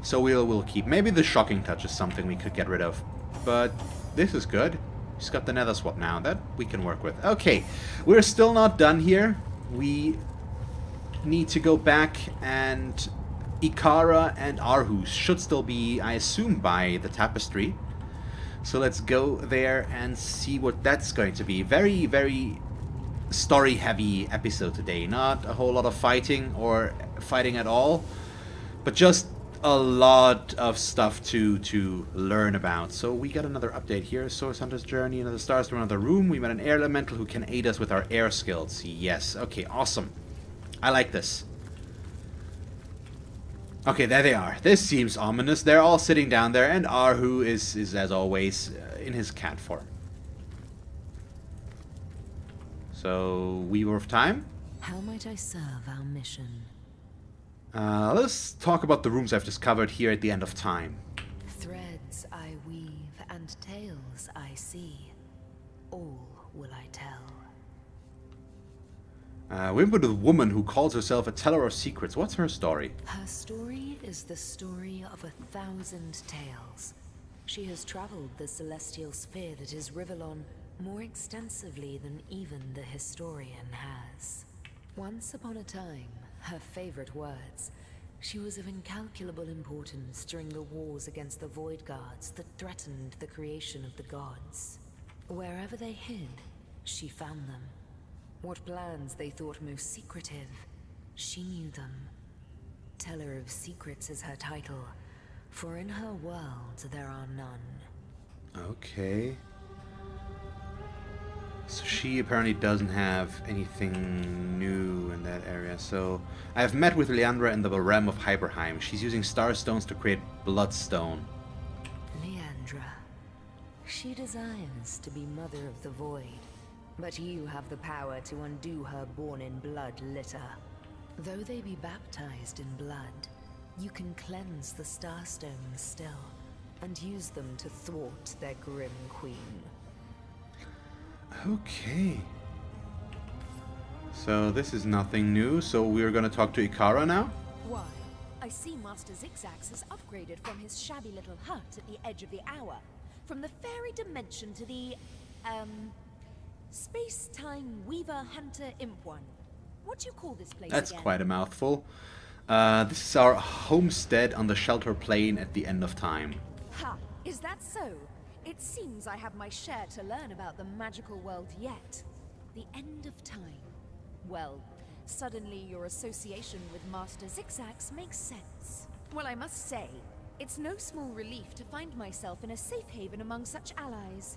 So we'll keep. Maybe the shocking touch is something we could get rid of, but this is good. Just got the Nether Swap now, that we can work with. Okay, we're still not done here. We need to go back, and Ikara and Arhus should still be, I assume, by the tapestry. So let's go there and see what that's going to be. Very, very story-heavy episode today. Not a whole lot of fighting or fighting at all, but just a lot of stuff to learn about. So we got another update here. Source Hunter's Journey, another stars to another room. We met an air elemental who can aid us with our air skills. Yes. Okay, awesome. I like this. Okay, there they are. This seems ominous. They're all sitting down there, and Arhu is as always, in his cat form. So, Weaver of Time. How might I serve our mission? Let's talk about the rooms I've discovered here at the end of time. Threads I weave and tales I see. All will I tell. We're with a woman who calls herself a teller of secrets. What's her story? Her story is the story of 1,000 tales. She has traveled the celestial sphere that is Rivellon more extensively than even the historian has. Once upon a time, her favorite words, she was of incalculable importance during the wars against the Void Guards that threatened the creation of the gods. Wherever they hid, she found them. What plans they thought most secretive, she knew them. Teller of Secrets is her title, for in her world there are none. Okay. So she apparently doesn't have anything new in that area. So I have met with Leandra in the realm of Hyperheim. She's using star stones to create Bloodstone. Leandra. She desires to be Mother of the Void. But you have the power to undo her born-in-blood litter. Though they be baptized in blood, you can cleanse the Starstones still, and use them to thwart their grim queen. Okay. So this is nothing new, so we're gonna talk to Ikara now? Why? I see Master Zigzags has upgraded from his shabby little hut at the edge of the hour. From the fairy dimension to the, Space-time Weaver Hunter Imp one. What do you call this place That's again? quite a mouthful. This is our homestead on the Shelter Plain at the end of time. Ha! Is that so? It seems I have my share to learn about the magical world yet. The end of time. Well, suddenly your association with Master Zigzags makes sense. Well, I must say, it's no small relief to find myself in a safe haven among such allies.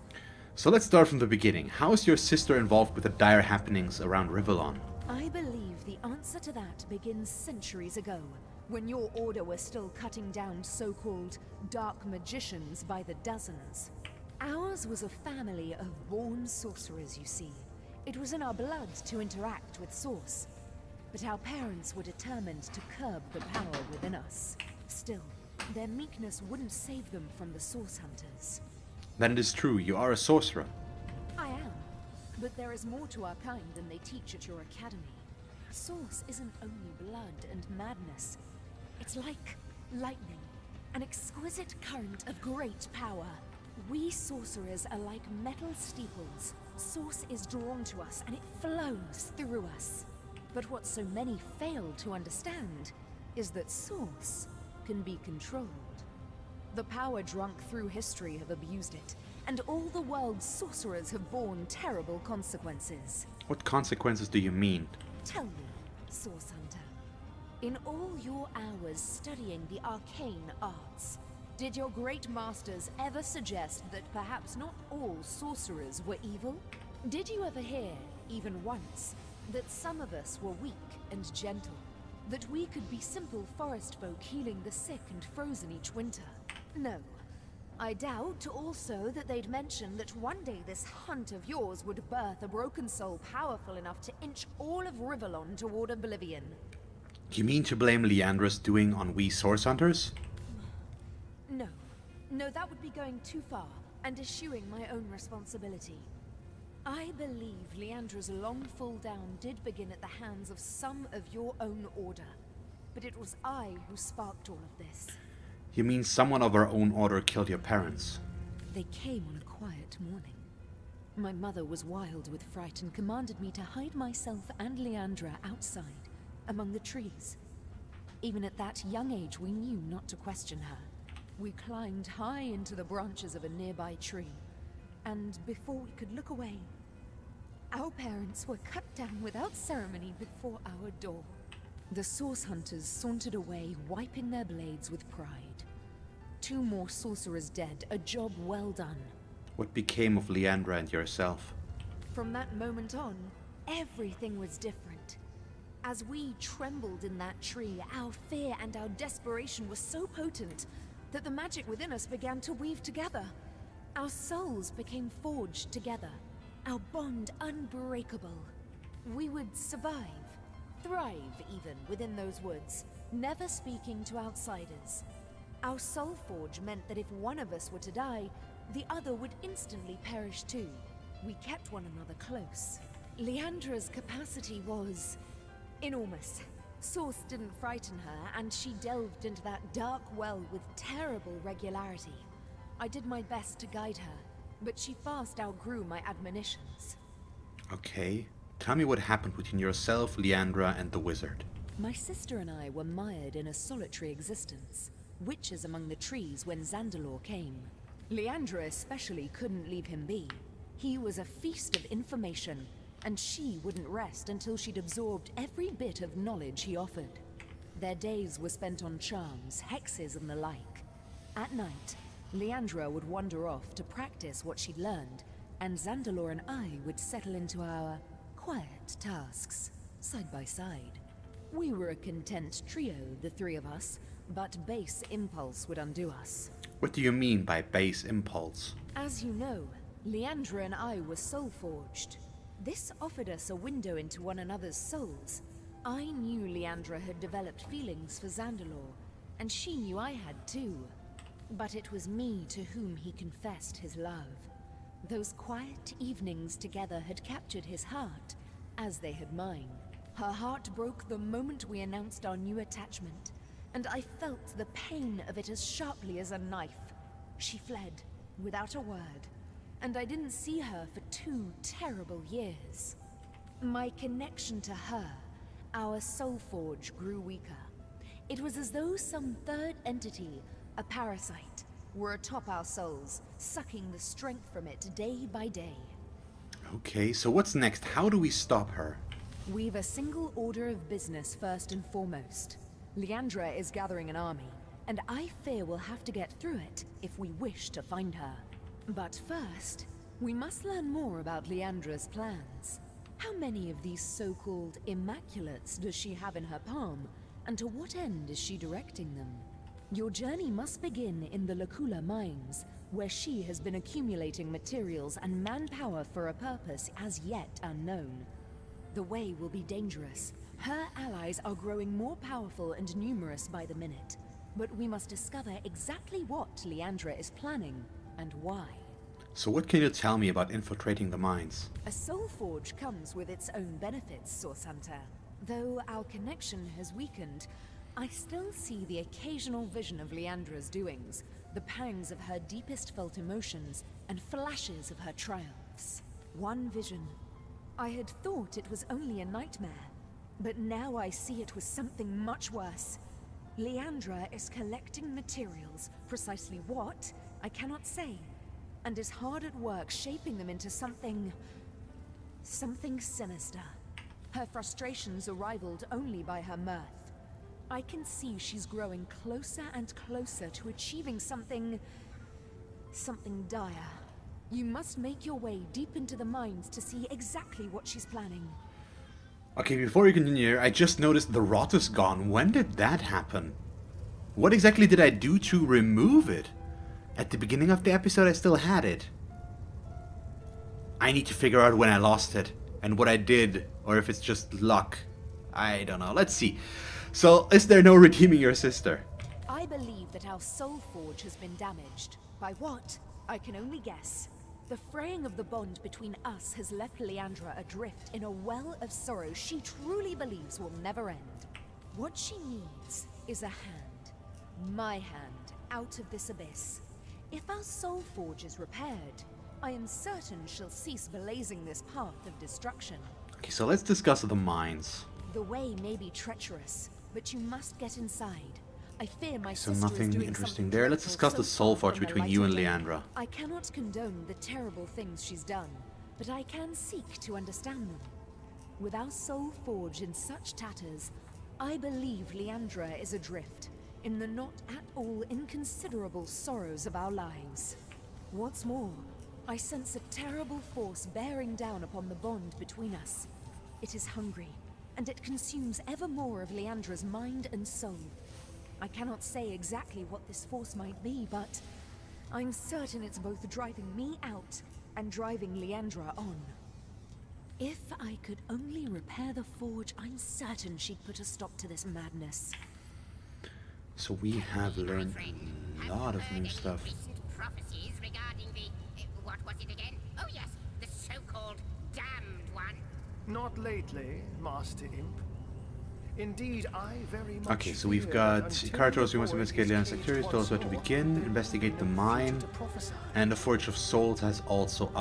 So let's start from the beginning. How is your sister involved with the dire happenings around Rivellon? I believe the answer to that begins centuries ago, when your order was still cutting down so-called dark magicians by the dozens. Ours was a family of born sorcerers, you see. It was in our blood to interact with Source, but our parents were determined to curb the power within us. Still, their meekness wouldn't save them from the Source Hunters. Then it is true, you are a sorcerer. I am, but there is more to our kind than they teach at your academy. Source isn't only blood and madness. It's like lightning, an exquisite current of great power. We sorcerers are like metal steeples. Source is drawn to us and it flows through us. But what so many fail to understand is that Source can be controlled. The power drunk through history have abused it, and all the world's sorcerers have borne terrible consequences. What consequences do you mean? Tell me, Source Hunter, in all your hours studying the arcane arts, did your great masters ever suggest that perhaps not all sorcerers were evil? Did you ever hear, even once, that some of us were weak and gentle? That we could be simple forest folk healing the sick and frozen each winter? No. I doubt also that they'd mention that one day this hunt of yours would birth a broken soul powerful enough to inch all of Rivellon toward oblivion. You mean to blame Leandra's doing on we source hunters? No. No, that would be going too far, and eschewing my own responsibility. I believe Leandra's long fall down did begin at the hands of some of your own order, but it was I who sparked all of this. You mean someone of our own order killed your parents? They came on a quiet morning. My mother was wild with fright and commanded me to hide myself and Leandra outside, among the trees. Even at that young age, we knew not to question her. We climbed high into the branches of a nearby tree, and before we could look away, our parents were cut down without ceremony before our door. The Source Hunters sauntered away, wiping their blades with pride. 2 more sorcerers dead, a job well done. What became of Leandra and yourself? From that moment on, everything was different. As we trembled in that tree, our fear and our desperation were so potent that the magic within us began to weave together. Our souls became forged together, our bond unbreakable. We would survive, thrive even within those woods, never speaking to outsiders. Our soul forge meant that if one of us were to die, the other would instantly perish too. We kept one another close. Leandra's capacity was enormous. Source didn't frighten her, and she delved into that dark well with terrible regularity. I did my best to guide her, but she fast outgrew my admonitions. Okay. Tell me what happened between yourself, Leandra, and the wizard. My sister and I were mired in a solitary existence, witches among the trees when Zandalore came. Leandra especially couldn't leave him be. He was a feast of information, and she wouldn't rest until she'd absorbed every bit of knowledge he offered. Their days were spent on charms, hexes, and the like. At night, Leandra would wander off to practice what she'd learned, and Zandalore and I would settle into our quiet tasks, side by side. We were a content trio, the 3 of us, but base impulse would undo us. What do you mean by base impulse? As you know, Leandra and I were soul-forged. This offered us a window into one another's souls. I knew Leandra had developed feelings for Zandalore, and she knew I had too. But it was me to whom he confessed his love. Those quiet evenings together had captured his heart, as they had mine. Her heart broke the moment we announced our new attachment, and I felt the pain of it as sharply as a knife. She fled, without a word, and I didn't see her for 2 terrible years. My connection to her, our soul forge, grew weaker. It was as though some third entity, a parasite, were atop our souls, sucking the strength from it day by day. Okay, so what's next? How do we stop her? We've a single order of business first and foremost. Leandra is gathering an army, and I fear we'll have to get through it if we wish to find her. But first, we must learn more about Leandra's plans. How many of these so-called Immaculates does she have in her palm, and to what end is she directing them? Your journey must begin in the Lacula mines, where she has been accumulating materials and manpower for a purpose as yet unknown. The way will be dangerous. Her allies are growing more powerful and numerous by the minute. But we must discover exactly what Leandra is planning and why. So what can you tell me about infiltrating the mines? A soul forge comes with its own benefits, Source Hunter. Though our connection has weakened, I still see the occasional vision of Leandra's doings, the pangs of her deepest felt emotions, and flashes of her triumphs. One vision. I had thought it was only a nightmare, but now I see it was something much worse. Leandra is collecting materials, precisely what, I cannot say, and is hard at work shaping them into something sinister. Her frustrations are rivaled only by her mirth. I can see she's growing closer and closer to achieving something dire. You must make your way deep into the mines to see exactly what she's planning. Okay, before we continue, I just noticed the rot is gone. When did that happen? What exactly did I do to remove it? At the beginning of the episode, I still had it. I need to figure out when I lost it and what I did, or if it's just luck. I don't know. Let's see. So, is there no redeeming your sister? I believe that our soul forge has been damaged. By what? I can only guess. The fraying of the bond between us has left Leandra adrift in a well of sorrow she truly believes will never end. What she needs is a hand. My hand, out of this abyss. If our soul forge is repaired, I am certain she'll cease blazing this path of destruction. Okay, so let's discuss the mines. The way may be treacherous, but you must get inside. I fear my So sister is nothing doing interesting something there. Let's dreadful discuss so the soul far forge from the between light you of and day. Leandra. I cannot condone the terrible things she's done, but I can seek to understand them. With our soul forge in such tatters, I believe Leandra is adrift in the not at all inconsiderable sorrows of our lives. What's more, I sense a terrible force bearing down upon the bond between us. It is hungry, and it consumes ever more of Leandra's mind and soul. I cannot say exactly what this force might be, but I'm certain it's both driving me out and driving Leandra on. If I could only repair the forge, I'm certain she'd put a stop to this madness. So we have learned a lot of new stuff. Recent prophecies regarding the what was it again? Oh yes, the so-called damned one. Not lately, Master Imp. Indeed, I very much Okay, so we've got Cartos, we must investigate Leandra's activities, tell us where to begin, investigate the mine, and the Forge of Souls has also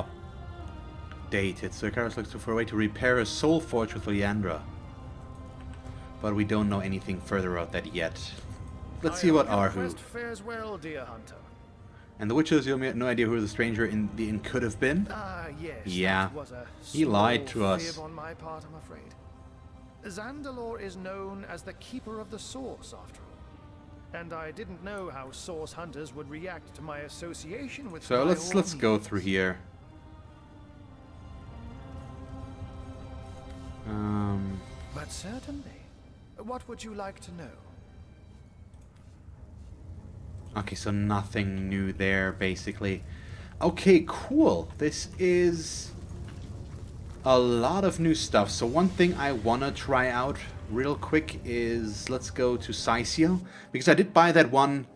updated. So Cartos looks for a way to repair a soul forge with Leandra. But we don't know anything further about that yet. Let's see about Arhu. Fares well, dear hunter. And the Witches, you have no idea who the stranger in the inn could have been? Yes. Yeah, That was a he lied small to us. fib on my part, I'm afraid. Zandalore is known as the Keeper of the Source, after all. And I didn't know how Source hunters would react to my association with. So let's go through here. But certainly. What would you like to know? Okay, so nothing new there, basically. Okay, cool. This is a lot of new stuff. So one thing I want to try out real quick is, let's go to Sicil, because I did buy that one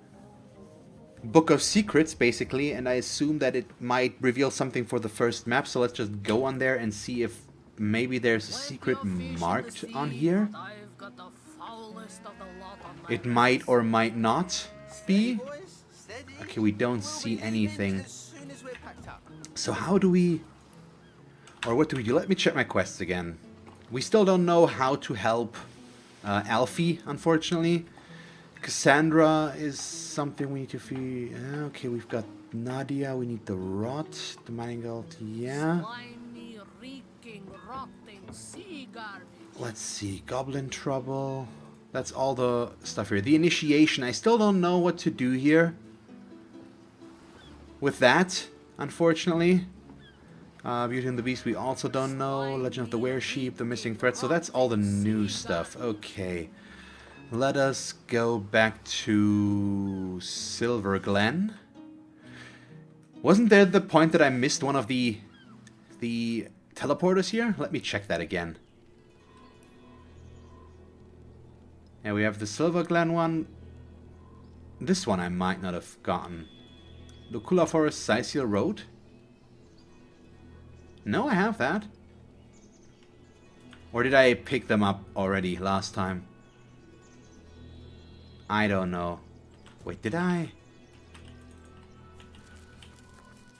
Book of Secrets, basically, and I assume that it might reveal something for the first map. So let's just go on there and see if maybe there's a secret marked on here. It might or might not be. Okay, we don't see anything. So how do we, or what do we do? Let me check my quests again. We still don't know how to help Alfie, unfortunately. Cassandra is something we need to feed. Okay, we've got Nadia. We need the rot, the mining gold. Yeah. Let's see, Goblin Trouble. That's all the stuff here. The Initiation, I still don't know what to do here with that, unfortunately. Beauty and the Beast, we also don't know. Legend of the Weresheep, the Missing Thread. So that's all the new stuff. Okay. Let us go back to Silver Glen. Wasn't there the point that I missed one of the teleporters here? Let me check that again. Yeah, we have the Silver Glen one. This one I might not have gotten. Lucula Forest, Sisiel Road? No, I have that. Or did I pick them up already last time? I don't know. Wait, did I?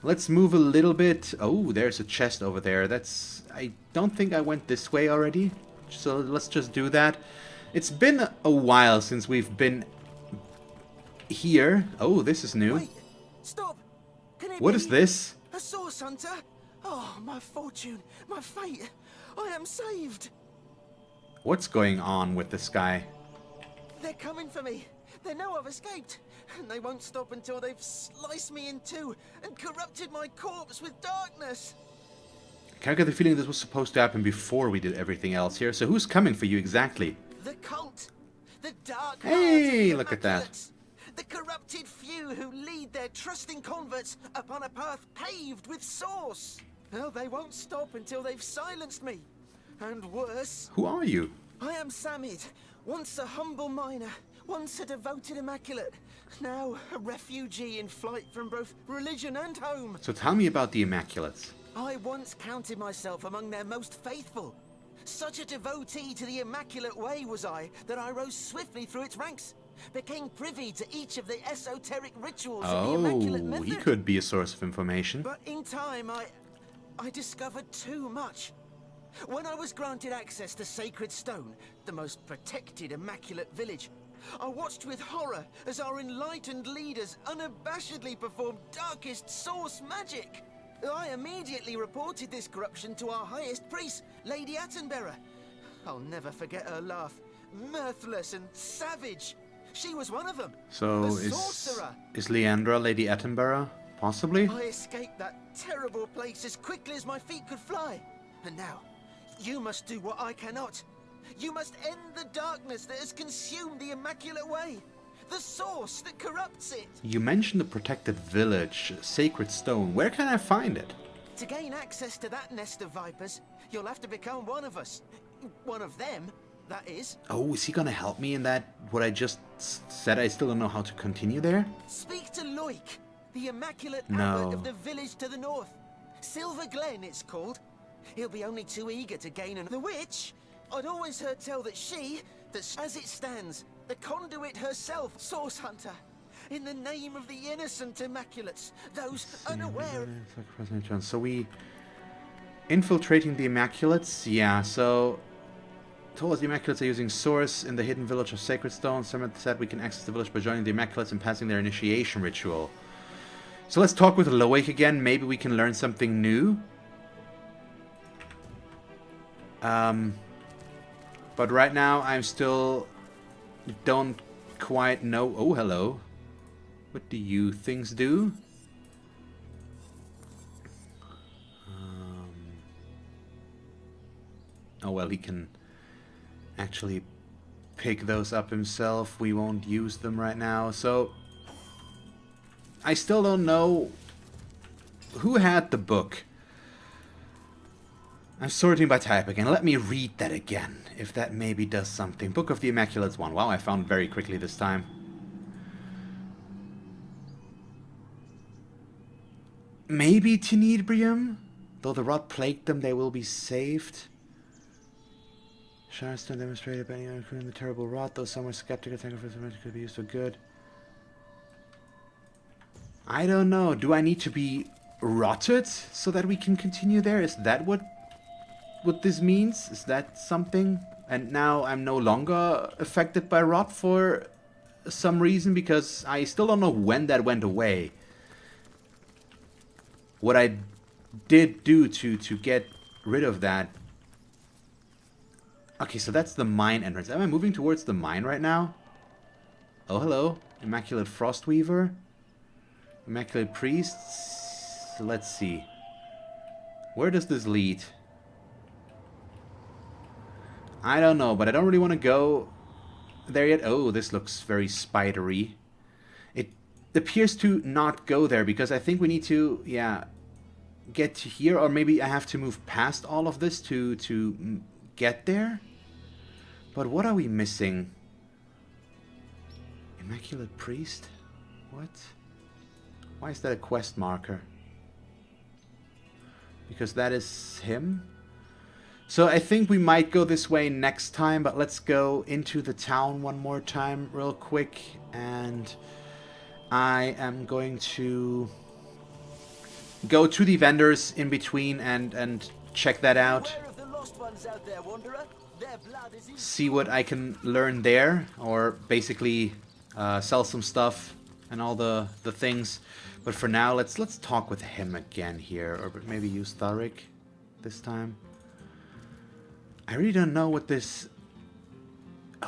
Let's move a little bit. Oh, there's a chest over there. That's... I don't think I went this way already. So let's just do that. It's been a while since we've been here. Oh, this is new. Wait, stop! Can it What be is this? a source hunter? Oh, my fortune, my fate. I am saved. What's going on with this guy? They're coming for me. They know I've escaped. And they won't stop until they've sliced me in two and corrupted my corpse with darkness. I kind of get the feeling this was supposed to happen before we did everything else here. So who's coming for you exactly? The cult. The dark Hey, heart of look the at that. Immaculates. The corrupted few who lead their trusting converts upon a path paved with source. Well, they won't stop until they've silenced me. And worse, Who are you? I am Samid, once a humble miner, once a devoted immaculate, now a refugee in flight from both religion and home. So tell me about the Immaculates. I once counted myself among their most faithful. Such a devotee to the Immaculate Way was I, that I rose swiftly through its ranks, became privy to each of the esoteric rituals of the Immaculate method. He could be a source of information. But in time, I discovered too much. When I was granted access to Sacred Stone, the most protected Immaculate village, I watched with horror as our enlightened leaders unabashedly performed darkest source magic. I immediately reported this corruption to our highest priest, Lady Attenborough. I'll never forget her laugh, mirthless and savage. She was one of them. So a sorcerer. is Leandra Lady Attenborough? Possibly? I escaped that terrible place as quickly as my feet could fly. And now, you must do what I cannot. You must end the darkness that has consumed the Immaculate Way. The source that corrupts it. You mentioned the protected village, Sacred Stone. Where can I find it? To gain access to that nest of vipers, you'll have to become one of us. One of them, that is. Oh, is he gonna help me in that, what I just said? I still don't know how to continue there? Speak to Loik, the Immaculate No. Abbot of the village to the north. Silver Glen, it's called. He'll be only too eager to gain the witch. I'd always heard tell that as it stands, the conduit herself, Source Hunter, in the name of the innocent Immaculates, those unaware. So we infiltrating the Immaculates, yeah. So told us the Immaculates are using Source in the hidden village of Sacred Stone. Someone said we can access the village by joining the Immaculates and passing their initiation ritual. So let's talk with Loic again. Maybe we can learn something new. But right now I'm still don't quite know. Oh, hello. What do you things do? Oh well, he can actually pick those up himself. We won't use them right now. So I still don't know who had the book. I'm sorting by type again. Let me read that again, if that maybe does something. Book of the Immaculates 1. Wow, I found it very quickly this time. Maybe Tenebrium? Though the rot plagued them, they will be saved. Shardstone demonstrated by including the terrible rot, though some were skeptical, thinking it could be used for good. I don't know. Do I need to be rotted so that we can continue there? Is that what this means? Is that something? And now I'm no longer affected by rot for some reason, because I still don't know when that went away. What I did do to get rid of that. Okay, so that's the mine entrance. Am I moving towards the mine right now? Oh, hello. Immaculate Frostweaver. Immaculate Priests. Let's see. Where does this lead? I don't know, but I don't really want to go there yet. Oh, this looks very spidery. It appears to not go there, because I think we need to, yeah, get to here, or maybe I have to move past all of this to get there. But what are we missing? Immaculate Priest? What? Why is that a quest marker? Because that is him? So I think we might go this way next time, but let's go into the town one more time real quick, and I am going to go to the vendors in between and check that out. See what I can learn there, or basically sell some stuff and all the things. But for now, let's talk with him again here, or maybe use Tharic this time. I really don't know what this...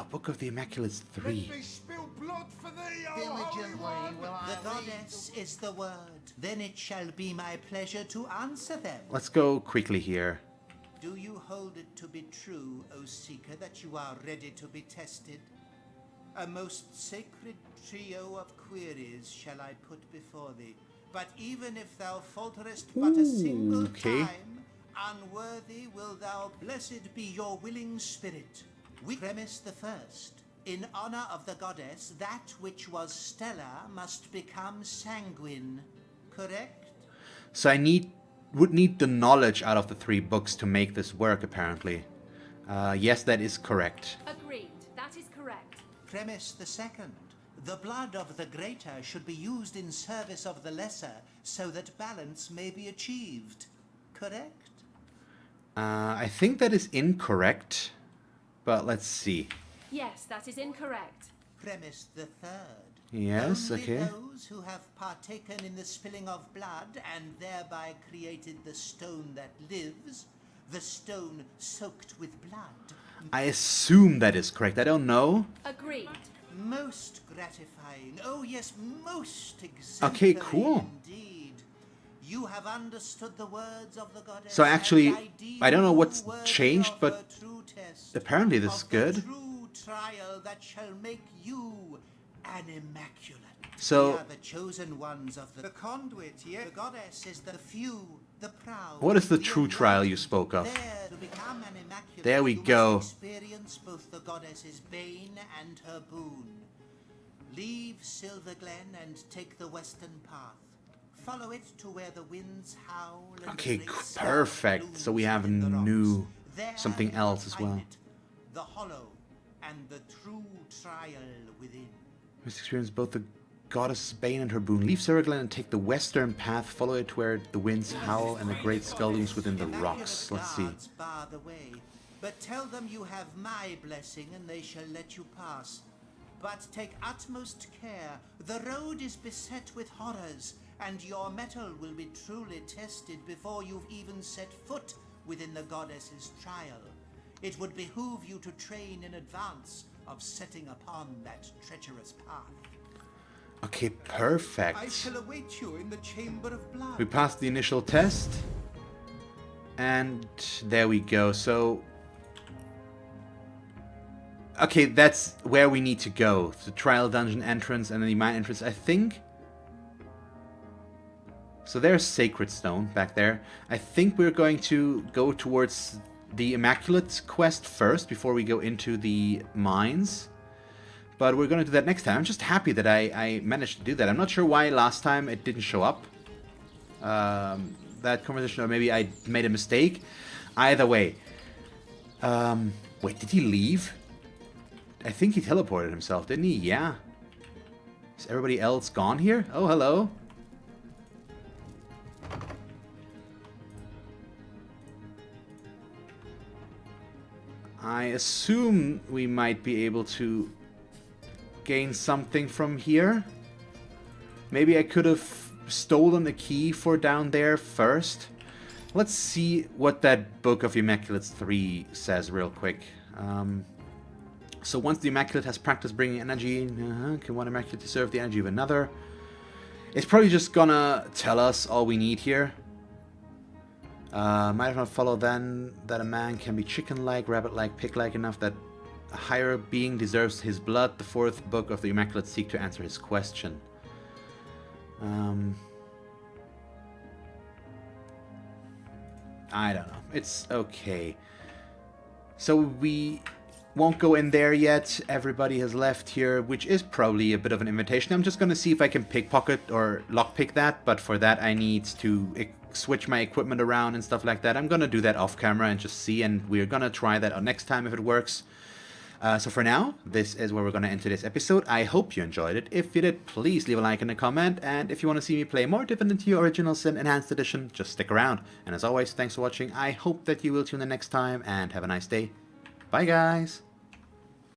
Book of the Immaculates 3. The goddess is the word. Then it shall be my pleasure to answer them. Let's go quickly here. Do you hold it to be true, O Seeker, that you are ready to be tested? A most sacred trio of queries shall I put before thee. But even if thou falterest but a single time, unworthy will thou, blessed be your willing spirit. We premise the first. In honor of the goddess, that which was stellar must become sanguine. Correct? So I would need the knowledge out of the 3 books to make this work, apparently. Yes, that is correct. Agreed. That is correct. Premise the second. The blood of the greater should be used in service of the lesser, so that balance may be achieved. Correct? I think that is incorrect, but let's see. Yes, that is incorrect. Premise the third. Yes, Only okay. those who have partaken in the spilling of blood and thereby created the stone that lives, the stone soaked with blood. I assume that is correct. I don't know. Agreed. Most gratifying. Oh yes, most exemplary. Okay, cool. Indeed. You have understood the words of the goddess. So actually, I don't know what's changed, but apparently this is good. True trial that shall make you an immaculate. So, we are the chosen ones of the conduit. Yeah, the goddess is the few, the proud. what is the true trial you spoke of? There, to become an immaculate, There we you go. must experience both the goddess's bane and her boon. Leave Silver Glen and take the western path. Follow it to where the winds howl. And Okay, the great sky perfect. blooms So we have within the new rocks. There something you will else as find well. it, the hollow and the true trial within. Must experience both the goddess Bane and her boon. Leave Surglen and take the western path. Follow it where the winds howl and the great skull looms within the rocks. Let's see. Guards bar the way, but tell them you have my blessing and they shall let you pass. But take utmost care. The road is beset with horrors, and your mettle will be truly tested before you've even set foot within the goddess's trial. It would behoove you to train in advance of setting upon that treacherous path. Okay, perfect. I shall await you in the Chamber of Blood. We passed the initial test. And there we go. So... okay, that's where we need to go. The trial dungeon entrance and then the mine entrance, I think. So there's Sacred Stone back there. I think we're going to go towards the Immaculate quest first before we go into the mines. But we're going to do that next time. I'm just happy that I managed to do that. I'm not sure why last time it didn't show up. That conversation, or maybe I made a mistake. Either way. Wait, did he leave? I think he teleported himself, didn't he? Yeah. Is everybody else gone here? Oh, hello. I assume we might be able to gain something from here. Maybe I could have stolen a key for down there first. Let's see what that Book of Immaculates 3 says real quick. So once the Immaculate has practiced bringing energy, can one Immaculate deserve the energy of another? It's probably just gonna tell us all we need here. Might have not followed then that a man can be chicken-like, rabbit-like, pig-like enough that a higher being deserves his blood. The fourth book of the Immaculate seek to answer his question. I don't know. It's okay. So we won't go in there yet. Everybody has left here, which is probably a bit of an invitation. I'm just going to see if I can pickpocket or lockpick that, but for that I need to switch my equipment around and stuff like that. I'm going to do that off camera and just see, and we're going to try that out next time if it works. So for now, this is where we're going to end today's episode. I hope you enjoyed it. If you did, please leave a like and a comment. And if you want to see me play more Divinity Original Sin Enhanced Edition, just stick around. And as always, thanks for watching. I hope that you will tune in next time and have a nice day. Bye, guys.